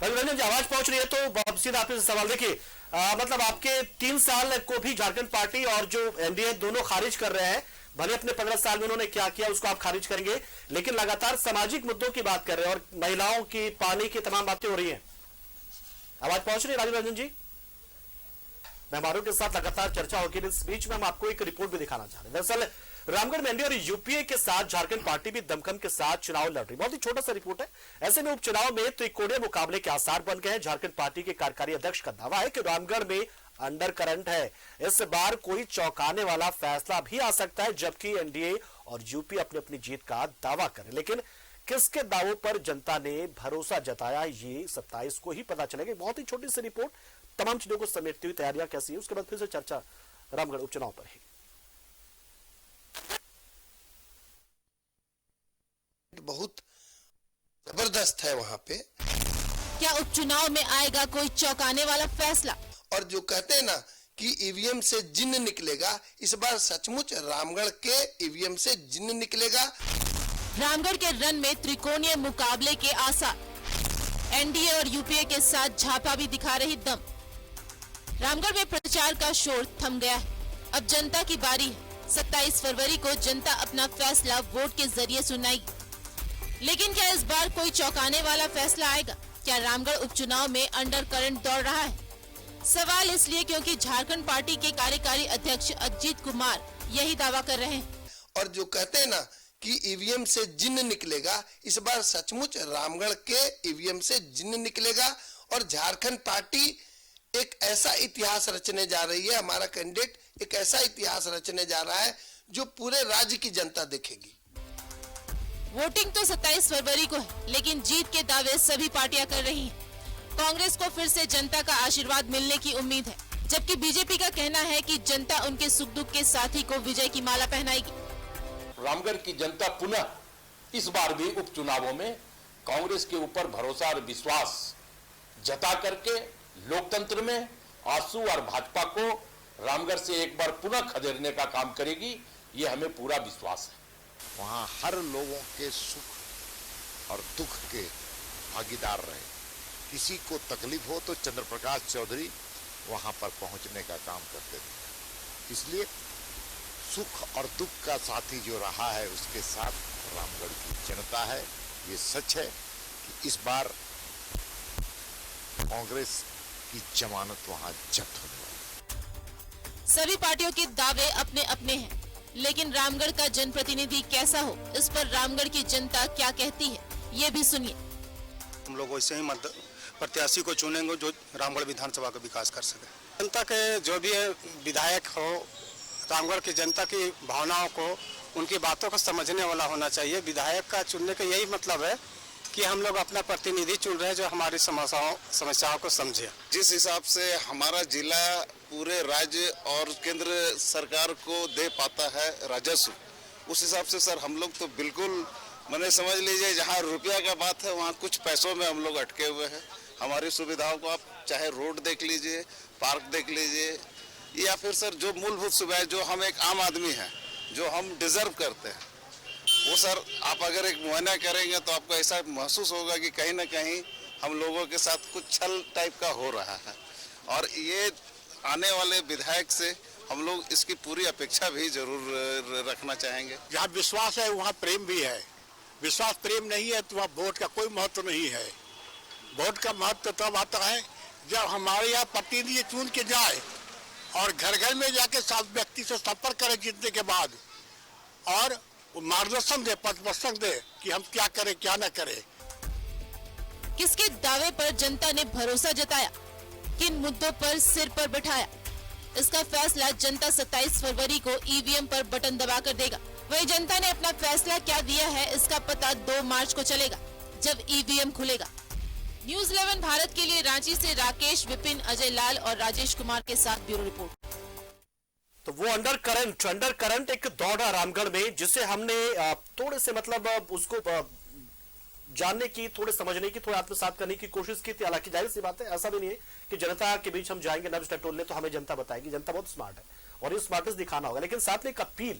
राजीव रंजन जी आवाज पहुंच रही है तो सीधा आपसे सवाल देखिए, मतलब आपके 3 साल को भी झारखंड पार्टी और जो एनडीए दोनों खारिज कर रहे हैं। भले अपने 15 साल में उन्होंने क्या किया उसको आप खारिज करेंगे, लेकिन लगातार सामाजिक मुद्दों की बात कर रहे हैं और महिलाओं की, पानी की तमाम बातें हो रही है। आवाज पहुंच रही है राजीव रंजन जी? मेहमानों के साथ लगातार चर्चा होगी, इस बीच में हम आपको एक रिपोर्ट भी दिखाना चाह रहे हैं। दरअसल रामगढ़ में एनडीए और यूपीए के साथ झारखंड पार्टी भी दमखम के साथ चुनाव लड़ रही। बहुत ही छोटा सा रिपोर्ट है। ऐसे में उपचुनाव में त्रिकोणीय मुकाबले के आसार बन गए हैं। झारखंड पार्टी के कार्यकारी अध्यक्ष का दावा है कि रामगढ़ में अंडर करंट है, इस बार कोई चौंकाने वाला फैसला भी आ सकता है, जबकि एनडीए और यूपी अपनी अपनी जीत का दावा करें। लेकिन किसके दावों पर जनता ने भरोसा जताया, ये 27 को ही पता चलेगा। बहुत ही छोटी सी रिपोर्ट, तमाम चीजों को समेटती हुई तैयारियां कैसी है, उसके बाद फिर से चर्चा रामगढ़ उपचुनाव पर है। बहुत जबरदस्त है वहां पे। क्या उपचुनाव में आएगा कोई चौंकाने वाला फैसला? और जो कहते हैं ना कि ईवीएम से जिन्न निकलेगा, इस बार सचमुच रामगढ़ के ईवीएम से जिन्न निकलेगा। रामगढ़ के रन में त्रिकोणीय मुकाबले के आसार, एनडीए और यूपीए के साथ झापा भी दिखा रही दम। रामगढ़ में प्रचार का शोर थम गया है, अब जनता की बारी है। 27 फरवरी को जनता अपना फैसला वोट के जरिए सुनाएगी। लेकिन क्या इस बार कोई चौंकाने वाला फैसला आएगा? क्या रामगढ़ उपचुनाव में अंडर करंट दौड़ रहा है? सवाल इसलिए क्योंकि झारखंड पार्टी के कार्यकारी अध्यक्ष अजीत कुमार यही दावा कर रहे हैं। और जो कहते हैं ना कि ईवीएम से जिन्न निकलेगा, इस बार सचमुच रामगढ़ के ईवीएम से जिन्न निकलेगा और झारखंड पार्टी एक ऐसा इतिहास रचने जा रही है, हमारा कैंडिडेट एक ऐसा इतिहास रचने जा रहा है जो पूरे राज्य की जनता देखेगी। वोटिंग तो 27 फरवरी को है, लेकिन जीत के दावे सभी पार्टियां कर रही हैं। कांग्रेस को फिर से जनता का आशीर्वाद मिलने की उम्मीद है, जबकि बीजेपी का कहना है कि जनता उनके सुख दुख के साथी को विजय की माला पहनाएगी। रामगढ़ की जनता पुनः इस बार भी उपचुनावों में कांग्रेस के ऊपर भरोसा और विश्वास जता करके लोकतंत्र में आंसू और भाजपा को रामगढ़ से एक बार पुनः खदेड़ने का काम करेगी, ये हमें पूरा विश्वास है। वहाँ हर लोगों के सुख और दुख के भागीदार रहे। किसी को तकलीफ हो तो चंद्र प्रकाश चौधरी वहाँ पर पहुँचने का काम करते थे। इसलिए सुख और दुख का साथी जो रहा है उसके साथ रामगढ़ की जनता है। ये सच है कि इस बार कांग्रेस की जमानत वहाँ जब्त होने वाली। सभी पार्टियों के दावे अपने अपने हैं, लेकिन रामगढ़ का जनप्रतिनिधि कैसा हो, इस पर रामगढ़ की जनता क्या कहती है, ये भी सुनिए। हम लोग वैसे ही प्रत्याशी को चुनेंगे जो रामगढ़ विधानसभा का विकास कर सके। जनता के जो भी विधायक हो, रामगढ़ की जनता की भावनाओं को, उनकी बातों को समझने वाला होना चाहिए। विधायक का चुनने का यही मतलब है कि हम लोग अपना प्रतिनिधि चुन रहे हैं जो हमारी समस्याओं को समझे। जिस हिसाब से हमारा जिला पूरे राज्य और केंद्र सरकार को दे पाता है राजस्व, उस हिसाब से सर हम लोग तो बिल्कुल मैंने समझ लीजिए जहाँ रुपया का बात है वहाँ कुछ पैसों में हम लोग अटके हुए हैं। हमारी सुविधाओं को आप चाहे रोड देख लीजिए, पार्क देख लीजिए, या फिर सर जो मूलभूत सुविधाएं जो हम एक आम आदमी हैं जो हम डिजर्व करते हैं, वो सर आप अगर एक मुआयना करेंगे तो आपको ऐसा महसूस होगा कि कहीं ना कहीं हम लोगों के साथ कुछ छल टाइप का हो रहा है। और ये आने वाले विधायक से हम लोग इसकी पूरी अपेक्षा भी जरूर रखना चाहेंगे। जहाँ विश्वास है वहाँ प्रेम भी है। विश्वास प्रेम नहीं है तो वहाँ वोट का कोई महत्व नहीं है। वोट का महत्व तब आता है जब हमारे यहाँ प्रतिनिधि चुन के जाए और घर घर में जाके सब व्यक्ति से संपर्क करें जीतने के बाद, और मार्गदर्शन दे, पथप्रदर्शन दे कि हम क्या करें क्या न करें। किसके दावे पर जनता ने भरोसा जताया, किन मुद्दों पर सिर पर बिठाया, इसका फैसला जनता 27 फरवरी को ईवीएम पर बटन दबाकर देगा। वही जनता ने अपना फैसला क्या दिया है इसका पता 2 मार्च को चलेगा जब ईवीएम खुलेगा। न्यूज़ 11 भारत के लिए रांची से राकेश, विपिन, अजय लाल और राजेश कुमार के साथ ब्यूरो रिपोर्ट। तो वो अंडर करंट एक दौड़ा रामगढ़ में, जिसे हमने थोड़े से मतलब उसको जानने की, थोड़े समझने की, थोड़ा आत्मसात करने की कोशिश की थी। हालांकि जाहिर सी बात है, ऐसा भी नहीं है कि जनता के बीच हम जाएंगे नब्ज टटोलने तो हमें जनता बताएगी। जनता बहुत स्मार्ट है और ये स्मार्टनेस दिखाना होगा। लेकिन साथ में एक अपील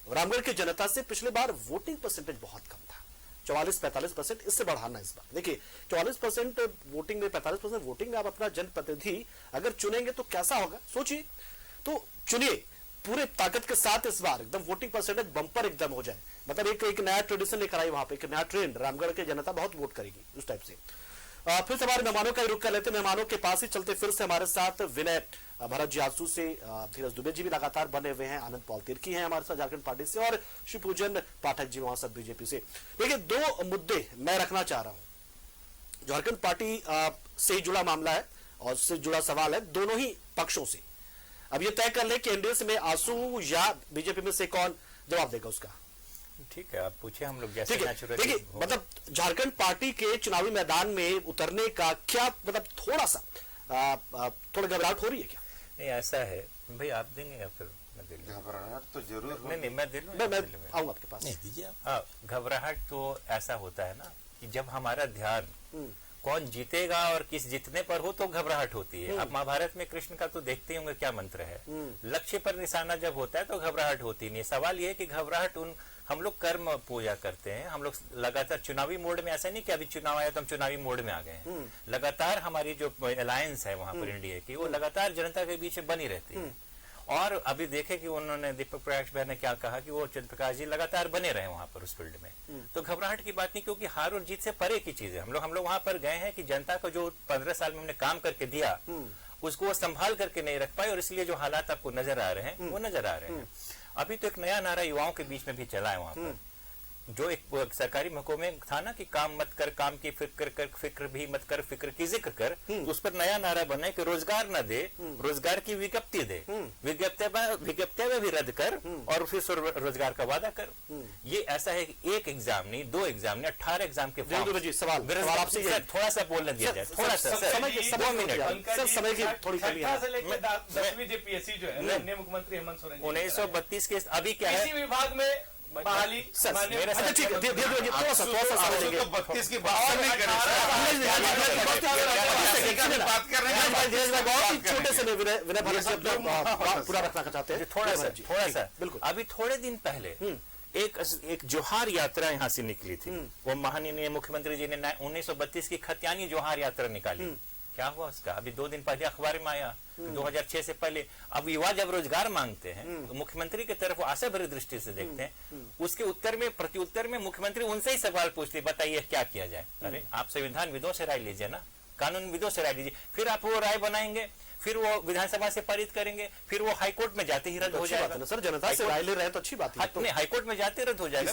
रामगढ़ की जनता से, पिछले बार वोटिंग परसेंटेज बहुत कम था, 44-45%, इससे बढ़ाना इस बार। देखिए 44% वोटिंग में, 45% वोटिंग में आप अपना जनप्रतिनिधि अगर चुनेंगे तो कैसा होगा सोचिए। तो चुनिए पूरे ताकत के साथ, इस बार एकदम वोटिंग परसेंटेज बम्पर एकदम हो जाए। मतलब एक नया ट्रेडिशन लेकर आई वहां पे, एक नया ट्रेंड। रामगढ़ की जनता बहुत वोट करेगी उस टाइप से। फिर से हमारे मेहमानों का रुख कर लेते हैं। मेहमानों के पास ही चलते, फिर से हमारे साथ विनय भरत जी आंसू से धीरज दुबे जी भी लगातार बने हुए हैं, आनंद पॉल तिर्की हैं हमारे साथ झारखंड पार्टी से, और शिवपूजन पाठक जी वहां साथ बीजेपी से। देखिए 2 मुद्दे मैं रखना चाह रहा हूं। झारखंड पार्टी से ही जुड़ा मामला है और उससे जुड़ा सवाल है दोनों ही पक्षों से। अब ये तय कर ले कि एनडीए में आंसू या बीजेपी में से कौन जवाब देगा उसका। ठीक है, आप पूछिए, हम लोग जैसे देखिए मतलब झारखंड पार्टी के चुनावी मैदान में उतरने का क्या मतलब, थोड़ा सा थोड़ा घबराहट हो रही है क्या? नहीं, ऐसा है भाई, आप देंगे या फिर मैं दे लूं? घबराहट तो जरूर नहीं मैं दे लूं, मैं आऊंगा आपके पास। नहीं दीजिए। घबराहट तो ऐसा होता है ना कि जब हमारा ध्यान कौन जीतेगा और किस जीतने पर हो तो घबराहट होती है। अब महाभारत में कृष्ण का तो देखते होंगे क्या मंत्र है, लक्ष्य पर निशाना जब होता है तो घबराहट होती नहीं। सवाल ये है कि घबराहट हम लोग कर्म पूजा करते हैं, हम लोग लगातार चुनावी मोड में, ऐसा नहीं कि अभी चुनाव आया तो हम चुनावी मोड में आ गए हैं। लगातार हमारी जो अलायंस है वहां पर इंडिया की, वो लगातार जनता के बीच बनी रहती है। और अभी देखे कि उन्होंने, दीपक प्रकाश भाई ने क्या कहा कि वो चंद्र प्रकाश जी लगातार बने रहे वहां पर उस फील्ड में। तो घबराहट की बात नहीं, क्योंकि हार और जीत से परे की चीज है। हम लोग वहां पर गए हैं कि जनता को जो 15 साल में हमने काम करके दिया उसको वो संभाल करके नहीं रख पाए, और इसलिए जो हालात आपको नजर आ रहे हैं वो नजर आ रहे हैं। अभी तो एक नया नारा युवाओं के बीच में भी चला है वहां पर, जो एक सरकारी महकमे में था ना कि काम मत कर, काम की फिक्र कर, फिक्र भी मत कर, फिक्र की जिक्र कर। तो उस पर नया नारा बना है कि रोजगार न दे, रोजगार की विज्ञप्ति दे, विज्ञप्तियां में भी रद्द कर और फिर रोजगार का वादा कर। ये ऐसा है कि 1 एग्जाम नहीं, 2 एग्जाम नहीं, 18 एग्जाम के सवाल आपसे थोड़ा सा बोलने दिया जाए, थोड़ा सा 2 मिनट सर, समय की थोड़ी कमी है। 10वीं जेपीएससी जो है माननीय मुख्यमंत्री हेमंत सोरेन 1932 के अभी क्या है, इसी विभाग में बहाली ठीक है, थोड़ा सा 32 की बात नहीं कर रहे, छोटे से विनय भरत से पूरा रखना चाहते हैं। थोड़ा सा बिल्कुल। अभी थोड़े दिन पहले एक जोहार यात्रा यहाँ से निकली थी। वो माननीय मुख्यमंत्री जी ने 1932 की खतियानी जोहार यात्रा निकाली। क्या हुआ उसका? अभी 2 दिन पहले अखबार में आया, 2006 से पहले। अब युवा जब रोजगार मांगते हैं तो मुख्यमंत्री की तरफ आशा भरी दृष्टि से देखते हैं। उसके उत्तर में, प्रत्युत्तर में मुख्यमंत्री उनसे ही सवाल पूछते, बताइए क्या किया जाए। अरे आप संविधान विदों से राय लीजिए ना, कानून विदों से राय लीजिए, फिर आप वो राय बनाएंगे, फिर वो विधानसभा से पारित करेंगे, फिर वो हाईकोर्ट में जाते ही रद्द हो जाएगा। सर जनता से राय ले रहे हैं तो अच्छी बात है। हाईकोर्ट में जाते रद्द हो जाएगा।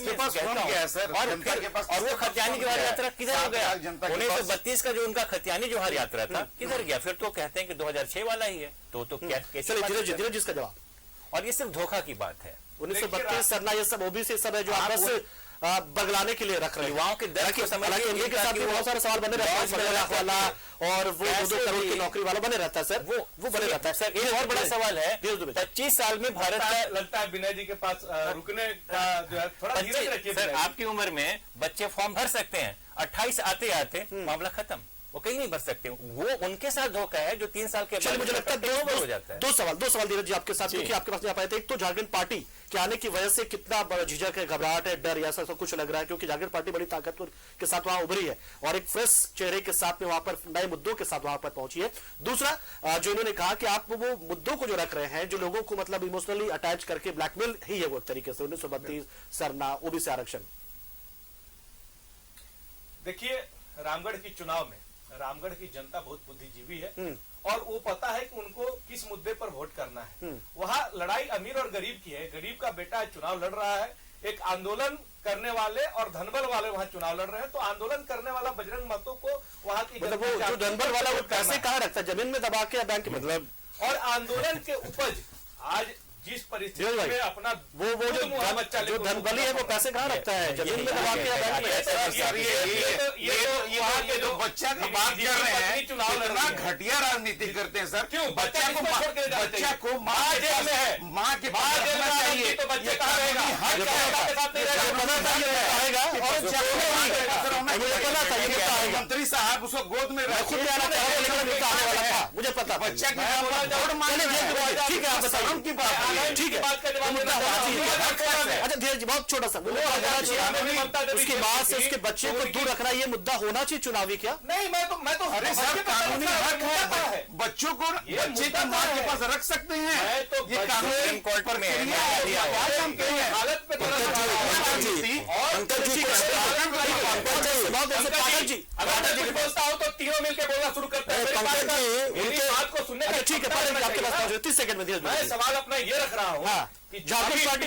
और वो खतियानी जोहार यात्रा किधर हो गया? 1932 का जो उनका खतियानी जोहार यात्रा था किधर गया? फिर तो कहते हैं कि 2006 वाला ही है। तो क्या कैसे? जिसका जवाब और ये सिर्फ धोखा की बात है। 1932 सरना ये सब ओबीसी सब है जो आपस बगलाने के लिए रख रहे हैं। युवाओं के दर्द को समझने के साथ बहुत सारे सवाल बने रहते हैं वाला और वो 2 करोड़ की नौकरी वाला बने रहता है सर, वो बने रहता है सर। एक और बड़ा सवाल है, 25 साल में भारत का लगता है विनय जी के पास रुकने का जो है थोड़ा धीरज रखिए सर। आपकी उम्र में बच्चे फॉर्म भर सकते हैं, 28 आते आते मामला खत्म, वो कहीं नहीं भर सकते। वो उनके साथ धोखा है जो 3 साल के बाद मुझे लगता है हो जाता है। दो सवाल धीरज जी आपके साथ, क्योंकि आपके पास नहीं आ पाए थे। एक तो झारखंड पार्टी के आने की वजह से कितना झिझक है, घबराहट है, डर या सब कुछ लग रहा है, क्योंकि झारखंड पार्टी बड़ी ताकत के साथ वहां उभरी है और एक फ्रेश चेहरे के साथ में वहां पर नए मुद्दों के साथ वहां पर पहुंची है। दूसरा जो इन्होंने कहा कि आप वो मुद्दों को जो रख रहे हैं, जो लोगों को मतलब इमोशनली अटैच करके ब्लैकमेल ही है वो एक तरीके से 1932 सरना ओबीसी आरक्षण। देखिए, रामगढ़ की चुनाव में रामगढ़ की जनता बहुत बुद्धिजीवी है और वो पता है कि उनको किस मुद्दे पर वोट करना है। वहाँ लड़ाई अमीर और गरीब की है। गरीब का बेटा चुनाव लड़ रहा है, एक आंदोलन करने वाले और धनबल वाले वहाँ चुनाव लड़ रहे हैं। तो आंदोलन करने वाला बजरंग महतो को वहाँ की मतलब वो जो धनबल वाला वो पैसे कहाँ रखता है, जमीन में दबा के या बैंक में? मतलब और आंदोलन के उपज आज जिस परिस्थिति में अपना वो जो धनबली है वो पैसे कहाँ रखता है, जमीन में दबा के या बैंक में? ये वहाँ के जो बच्चा का बात कर रहे हैं चुनाव लड़ना घटिया राजनीति करते हैं सर। क्यों? बच्चा को माँ के पास रहना चाहिए तो बच्चे कहाँ रहेगा? मंत्री साहब उसको गोद में मुझे पता बच्चा की ठीक है, आप बताइए उनकी बात ठीक है। अच्छा धीरज जी, बहुत छोटा सा उसके बाद से उसके बच्चे को दूर रखना ये मुद्दा होना चाहिए चुनावी क्या? नहीं, मैं तो अरे सर कानूनी हक है, बच्चों को बच्चे की मां के पास रख सकते हैं। तो ये कानूनी कोर्ट में हालत पे बोलता हो तो तीनों मिलकर बोलना शुरू करते हैं। मेरी बात को सुनने का ठीक है, आपके पास 30 सेकंड में मैं सवाल अपना ये रख रहा हूँ कि झारखंड पार्टी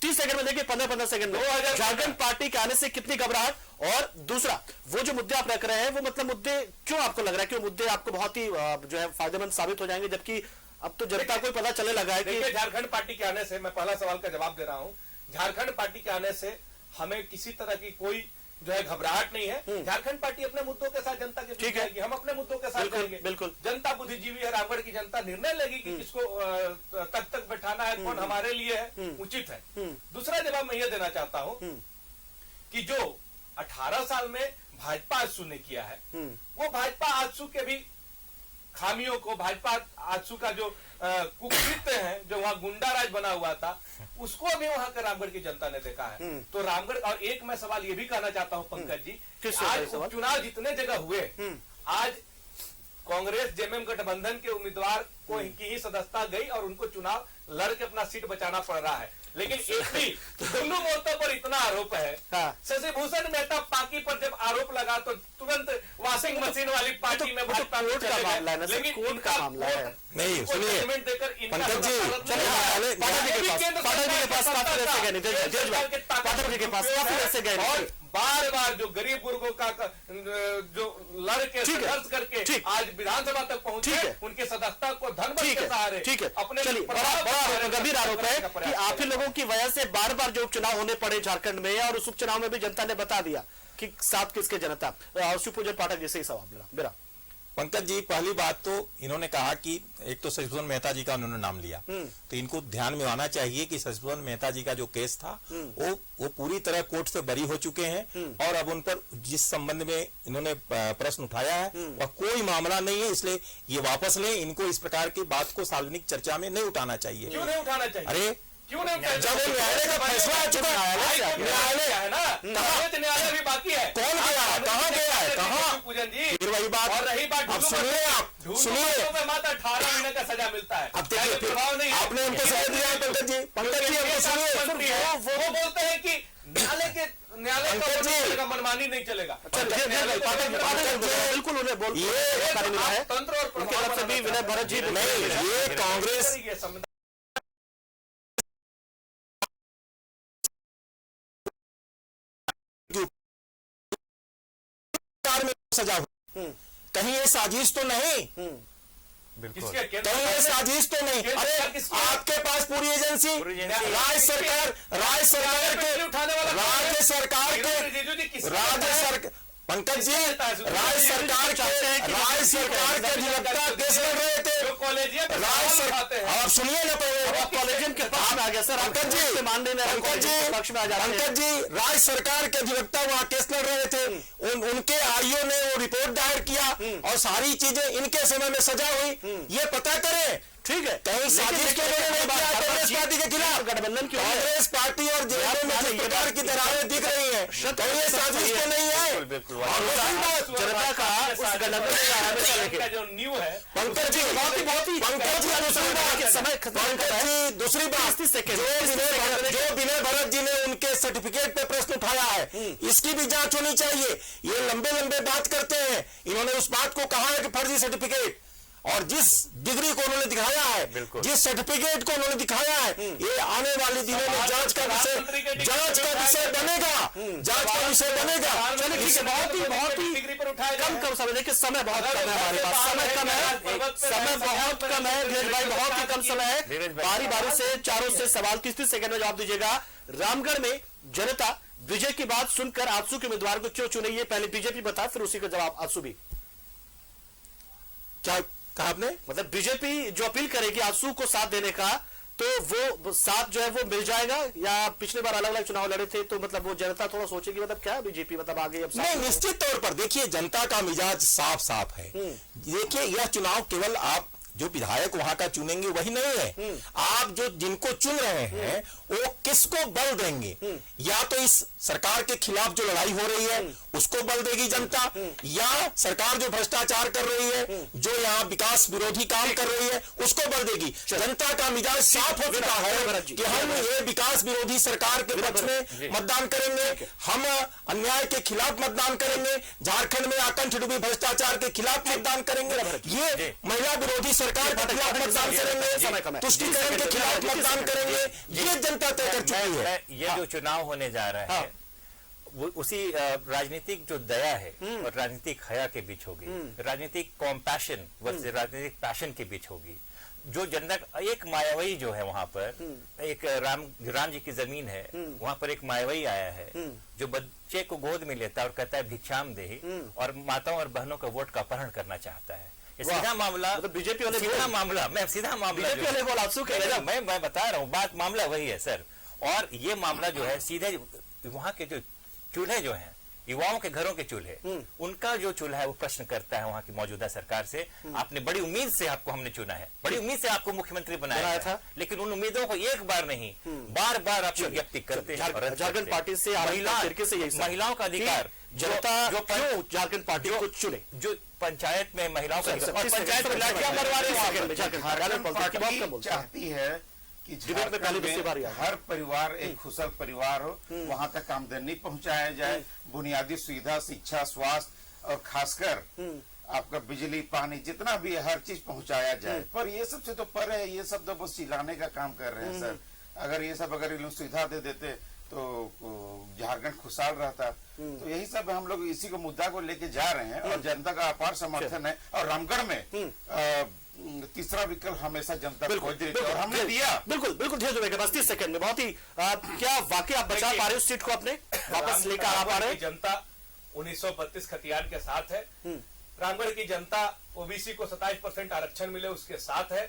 30 सेकंड में देखिए, 15 सेकंड में झारखंड पार्टी के आने से कितनी घबराहट, और दूसरा वो जो मुद्दे आप रख रहे हैं वो मतलब मुद्दे क्यों आपको लग रहा है कि वो मुद्दे आपको बहुत ही जो है फायदेमंद साबित हो जाएंगे, जबकि अब तो जनता को पता चलने लगा है कि झारखंड पार्टी के आने से, मैं पहला सवाल का जवाब दे रहा हूँ, झारखंड पार्टी के आने से हमें किसी तरह की कोई जो है घबराहट नहीं है। झारखंड पार्टी अपने मुद्दों के साथ जनता के बीच जाएगी, हम अपने मुद्दों के साथ जाएंगे। बिल्कुल जनता बुद्धिजीवी है, रामगढ़ की जनता निर्णय लेगी कि किसको तक बैठाना है, कौन हमारे लिए है उचित है। दूसरा जवाब मैं ये देना चाहता हूँ कि जो 18 साल में भाजपा आजसू ने किया है, वो भाजपा आजसू के भी खामियों को, भाजपा आजसू का जो कुकृत्य है, जो वहाँ गुंडा राज बना हुआ था, उसको भी वहां के रामगढ़ की जनता ने देखा है। तो रामगढ़, और एक मैं सवाल ये भी कहना चाहता हूं पंकज जी, आज उपचुनाव जितने जगह हुए, आज कांग्रेस जेएमएम गठबंधन के उम्मीदवार को की ही सदस्यता गई और उनको चुनाव लड़ के अपना सीट बचाना पड़ रहा है। लेकिन एक भी दोनों मोर्चों पर इतना आरोप है। शशि भूषण मेहता पार्टी पर जब आरोप लगा तो तुरंत वॉशिंग मशीन वाली पार्टी में भाजपा कोर्ट का मामला है, लेकिन कोर्ट का मामला है। नहीं सुनिए पंकज जी, और बार बार जो गरीब वर्गों का जो लड़के संघर्ष करके आज विधानसभा तक पहुंचे, उनके सदस्यता को धन बल के सहारे अपने बड़ा गंभीर आरोप है कि आप ही लोगों की वजह से बार बार जो उपचुनाव होने पड़े झारखंड में, और उस उपचुनाव में भी जनता ने बता दिया कि साथ किसके जनता। शिवपूजन पाठक जैसे ही सवाल मेरा। पंकज जी, पहली बात तो इन्होंने कहा कि एक तो शशिभूषण मेहता जी का उन्होंने नाम लिया, तो इनको ध्यान में आना चाहिए कि शशिभूषण मेहता जी का जो केस था वो पूरी तरह कोर्ट से बरी हो चुके हैं, और अब उन पर जिस संबंध में इन्होंने प्रश्न उठाया है वह कोई मामला नहीं है, इसलिए ये वापस लें। इनको इस प्रकार की बात को सार्वजनिक चर्चा में नहीं उठाना चाहिए। क्यों नहीं उठाना चाहिए? अरे क्यों नहीं? जब न्यायालय का फैसला आ चुका है, न्यायालय है ना, न्यायालय भी बाकी है। कौन गया है, कहाँ गया है, कहाँ? पूजन जी, फिर वही बात। और रही बात, अब सुनिए, आप सुनिए, मात्र 18 महीने का सजा मिलता है। अब देखिए, आपने उनको सजा दिया है पंकज जी, सुनिए, वो बोलते हैं कि न्यायालय का मनमानी नहीं चलेगा। बिल्कुल उन्हें बोल तंत्र और तरफ से भी विनय भरत जी नहीं, ये कांग्रेस सजा कहीं ये साजिश तो नहीं, कहीं ये साजिश तो नहीं? अरे आपके पास पूरी एजेंसी, राज्य सरकार पंकज जी, राज्य सरकार के अधिवक्ता केस लड़ रहे थे। आप सुनिए ना, तो कॉलेजियम के पक्ष में आ गया सर। पंकज जी, राज्य सरकार के अधिवक्ता वहां केस लड़ रहे थे, उनके आईओ ने वो रिपोर्ट दायर किया और सारी चीजें इनके समय में सजा हुई। ये पता करें, ठीक है, कहीं साजिश के लिए नहीं किया कांग्रेस पार्टी के खिलाफ। गठबंधन की कांग्रेस पार्टी और जेडीयू में जिस प्रकार की दरारें दिख रही है, कहीं ये साजिश तो नहीं है। जनता का उस गठबंधन का जो न्यू है पंकज जी, दूसरी बात, जो विनय भरत जी ने उनके सर्टिफिकेट पे प्रश्न उठाया है, इसकी भी जांच होनी चाहिए। ये लंबे बात करते हैं, इन्होंने उस बात को कहा है कि फर्जी सर्टिफिकेट, और जिस डिग्री को उन्होंने दिखाया है, जिस सर्टिफिकेट को उन्होंने दिखाया है, ये आने वाले दिनों में जांच का विषय बनेगा। चलिए ठीक है, बहुत ही कम समय, देखिए समय बहुत कम है हमारे पास, समय बहुत कम है धीरज भाई, बहुत ही कम समय है। बारी से चारों से सवाल 30 सेकंड में जवाब दीजिएगा। रामगढ़ में जनता विजय की बात सुनकर आजसू के उम्मीदवार को क्यों चुने, ये पहले बीजेपी बता, फिर उसी का जवाब आजसू भी। क्या कहा आपने? मतलब बीजेपी जो अपील करेगी आजसू को साथ देने का, तो वो साथ जो है वो मिल जाएगा, या पिछली बार अलग अलग चुनाव लड़े थे तो मतलब वो जनता थोड़ा सोचेगी, मतलब क्या है बीजेपी मतलब आगे अब नहीं, निश्चित तौर पर देखिए जनता का मिजाज साफ है। देखिए यह चुनाव केवल आप जो विधायक वहां का चुनेंगे वही नहीं है, आप जो जिनको चुन रहे हैं वो किसको बल देंगे। या तो इस सरकार के खिलाफ जो लड़ाई हो रही है उसको बल देगी जनता, या सरकार जो भ्रष्टाचार कर रही है, जो यहाँ विकास विरोधी काम कर रही है उसको बल देगी। जनता का मिजाज साफ हो चुका है कि हम ये विकास विरोधी सरकार के पक्ष में मतदान करेंगे, हम अन्याय के खिलाफ मतदान करेंगे, झारखंड में आकंठ डूबी भ्रष्टाचार के खिलाफ मतदान करेंगे, ये महिला विरोधी सरकार के खिलाफ मतदान करेंगे, तुष्टिकरण के खिलाफ मतदान करेंगे, ये जनता तय कर चुकी है। ये जो चुनाव होने जा रहा है वो उसी राजनीतिक जो दया है और राजनीतिक हया के बीच होगी, राजनीतिक कॉम्पैशन वर्सेस राजनीतिक पैशन के बीच होगी। जो जनता एक मायावई जो है वहां पर, एक राम जी की जमीन है, वहां पर एक मायावई आया है जो बच्चे को गोद में लेता है और कहता है भिक्षाम देहि, और माताओं और बहनों का वोट का अपहरण करना चाहता है। सीधा मामला, तो बीजेपी वाले सीधा मामला, मैं सीधा मामला मैं बता रहा हूँ, बात मामला वही है सर। और ये मामला जो है सीधे वहां के जो चूल्हे जो हैं, युवाओं के घरों के चूल्हे, उनका जो चूल्हा है वो प्रश्न करता है वहां की मौजूदा सरकार से। आपने बड़ी उम्मीद से आपको हमने चुना है, बड़ी उम्मीद से आपको मुख्यमंत्री बनाया था, लेकिन उन उम्मीदों को एक बार नहीं बार आप व्यक्त करते हैं। झारखंड पार्टी से महिलाओं का अधिकार, जनता जो झारखंड पार्टी को चुने, जो पंचायत में महिलाओं का, और पंचायत में लड़कियां मरवा रही है, चाहती है कि हर परिवार एक खुशहाल परिवार हो, वहां तक आमदनी पहुंचाया जाए, बुनियादी सुविधा, शिक्षा, स्वास्थ्य और खासकर आपका बिजली, पानी, जितना भी हर चीज पहुंचाया जाए। पर ये सबसे तो पर है, ये सब तो बस चिल्लाने का काम कर रहे हैं सर। अगर ये सब अगर सुविधा दे देते तो झारखंड खुशहाल रहता। तो यही सब हम लोग इसी को मुद्दा को लेके जा रहे हैं और जनता का अपार समर्थन है। और रामगढ़ में तीसरा विकल्प हमेशा जनता खोज रही थी और हमने दिया। बिल्कुल ढेर देगा, बस 30 सेकंड में बहुत ही क्या वाकई आप बचा पा रहे हो सीट को अपने वापस लेकर आ पा रहे हैं? जनता 1932 खतियान के साथ है। रामगढ़ की जनता ओबीसी को 27% आरक्षण मिले उसके साथ है।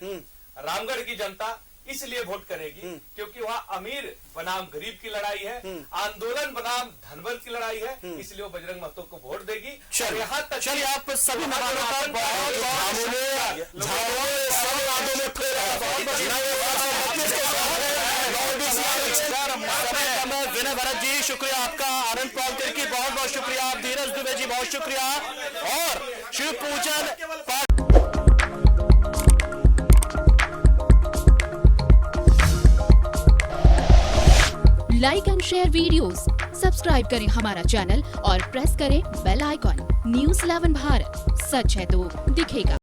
रामगढ़ की जनता इसलिए वोट करेगी क्योंकि वहाँ अमीर बनाम गरीब की लड़ाई है, आंदोलन बनाम धनबल की लड़ाई है, इसलिए वो बजरंग महतो को वोट देगी। और यहाँ तक चलिए आप सभी विनय भरत जी शुक्रिया आपका, आनंद पालकर की बहुत बहुत शुक्रिया, आप धीरज दुबे जी बहुत शुक्रिया, और शिव पूजन like and share videos, subscribe करें हमारा चैनल और प्रेस करें बेल आइकॉन। न्यूज़ 11 भारत, सच है तो दिखेगा।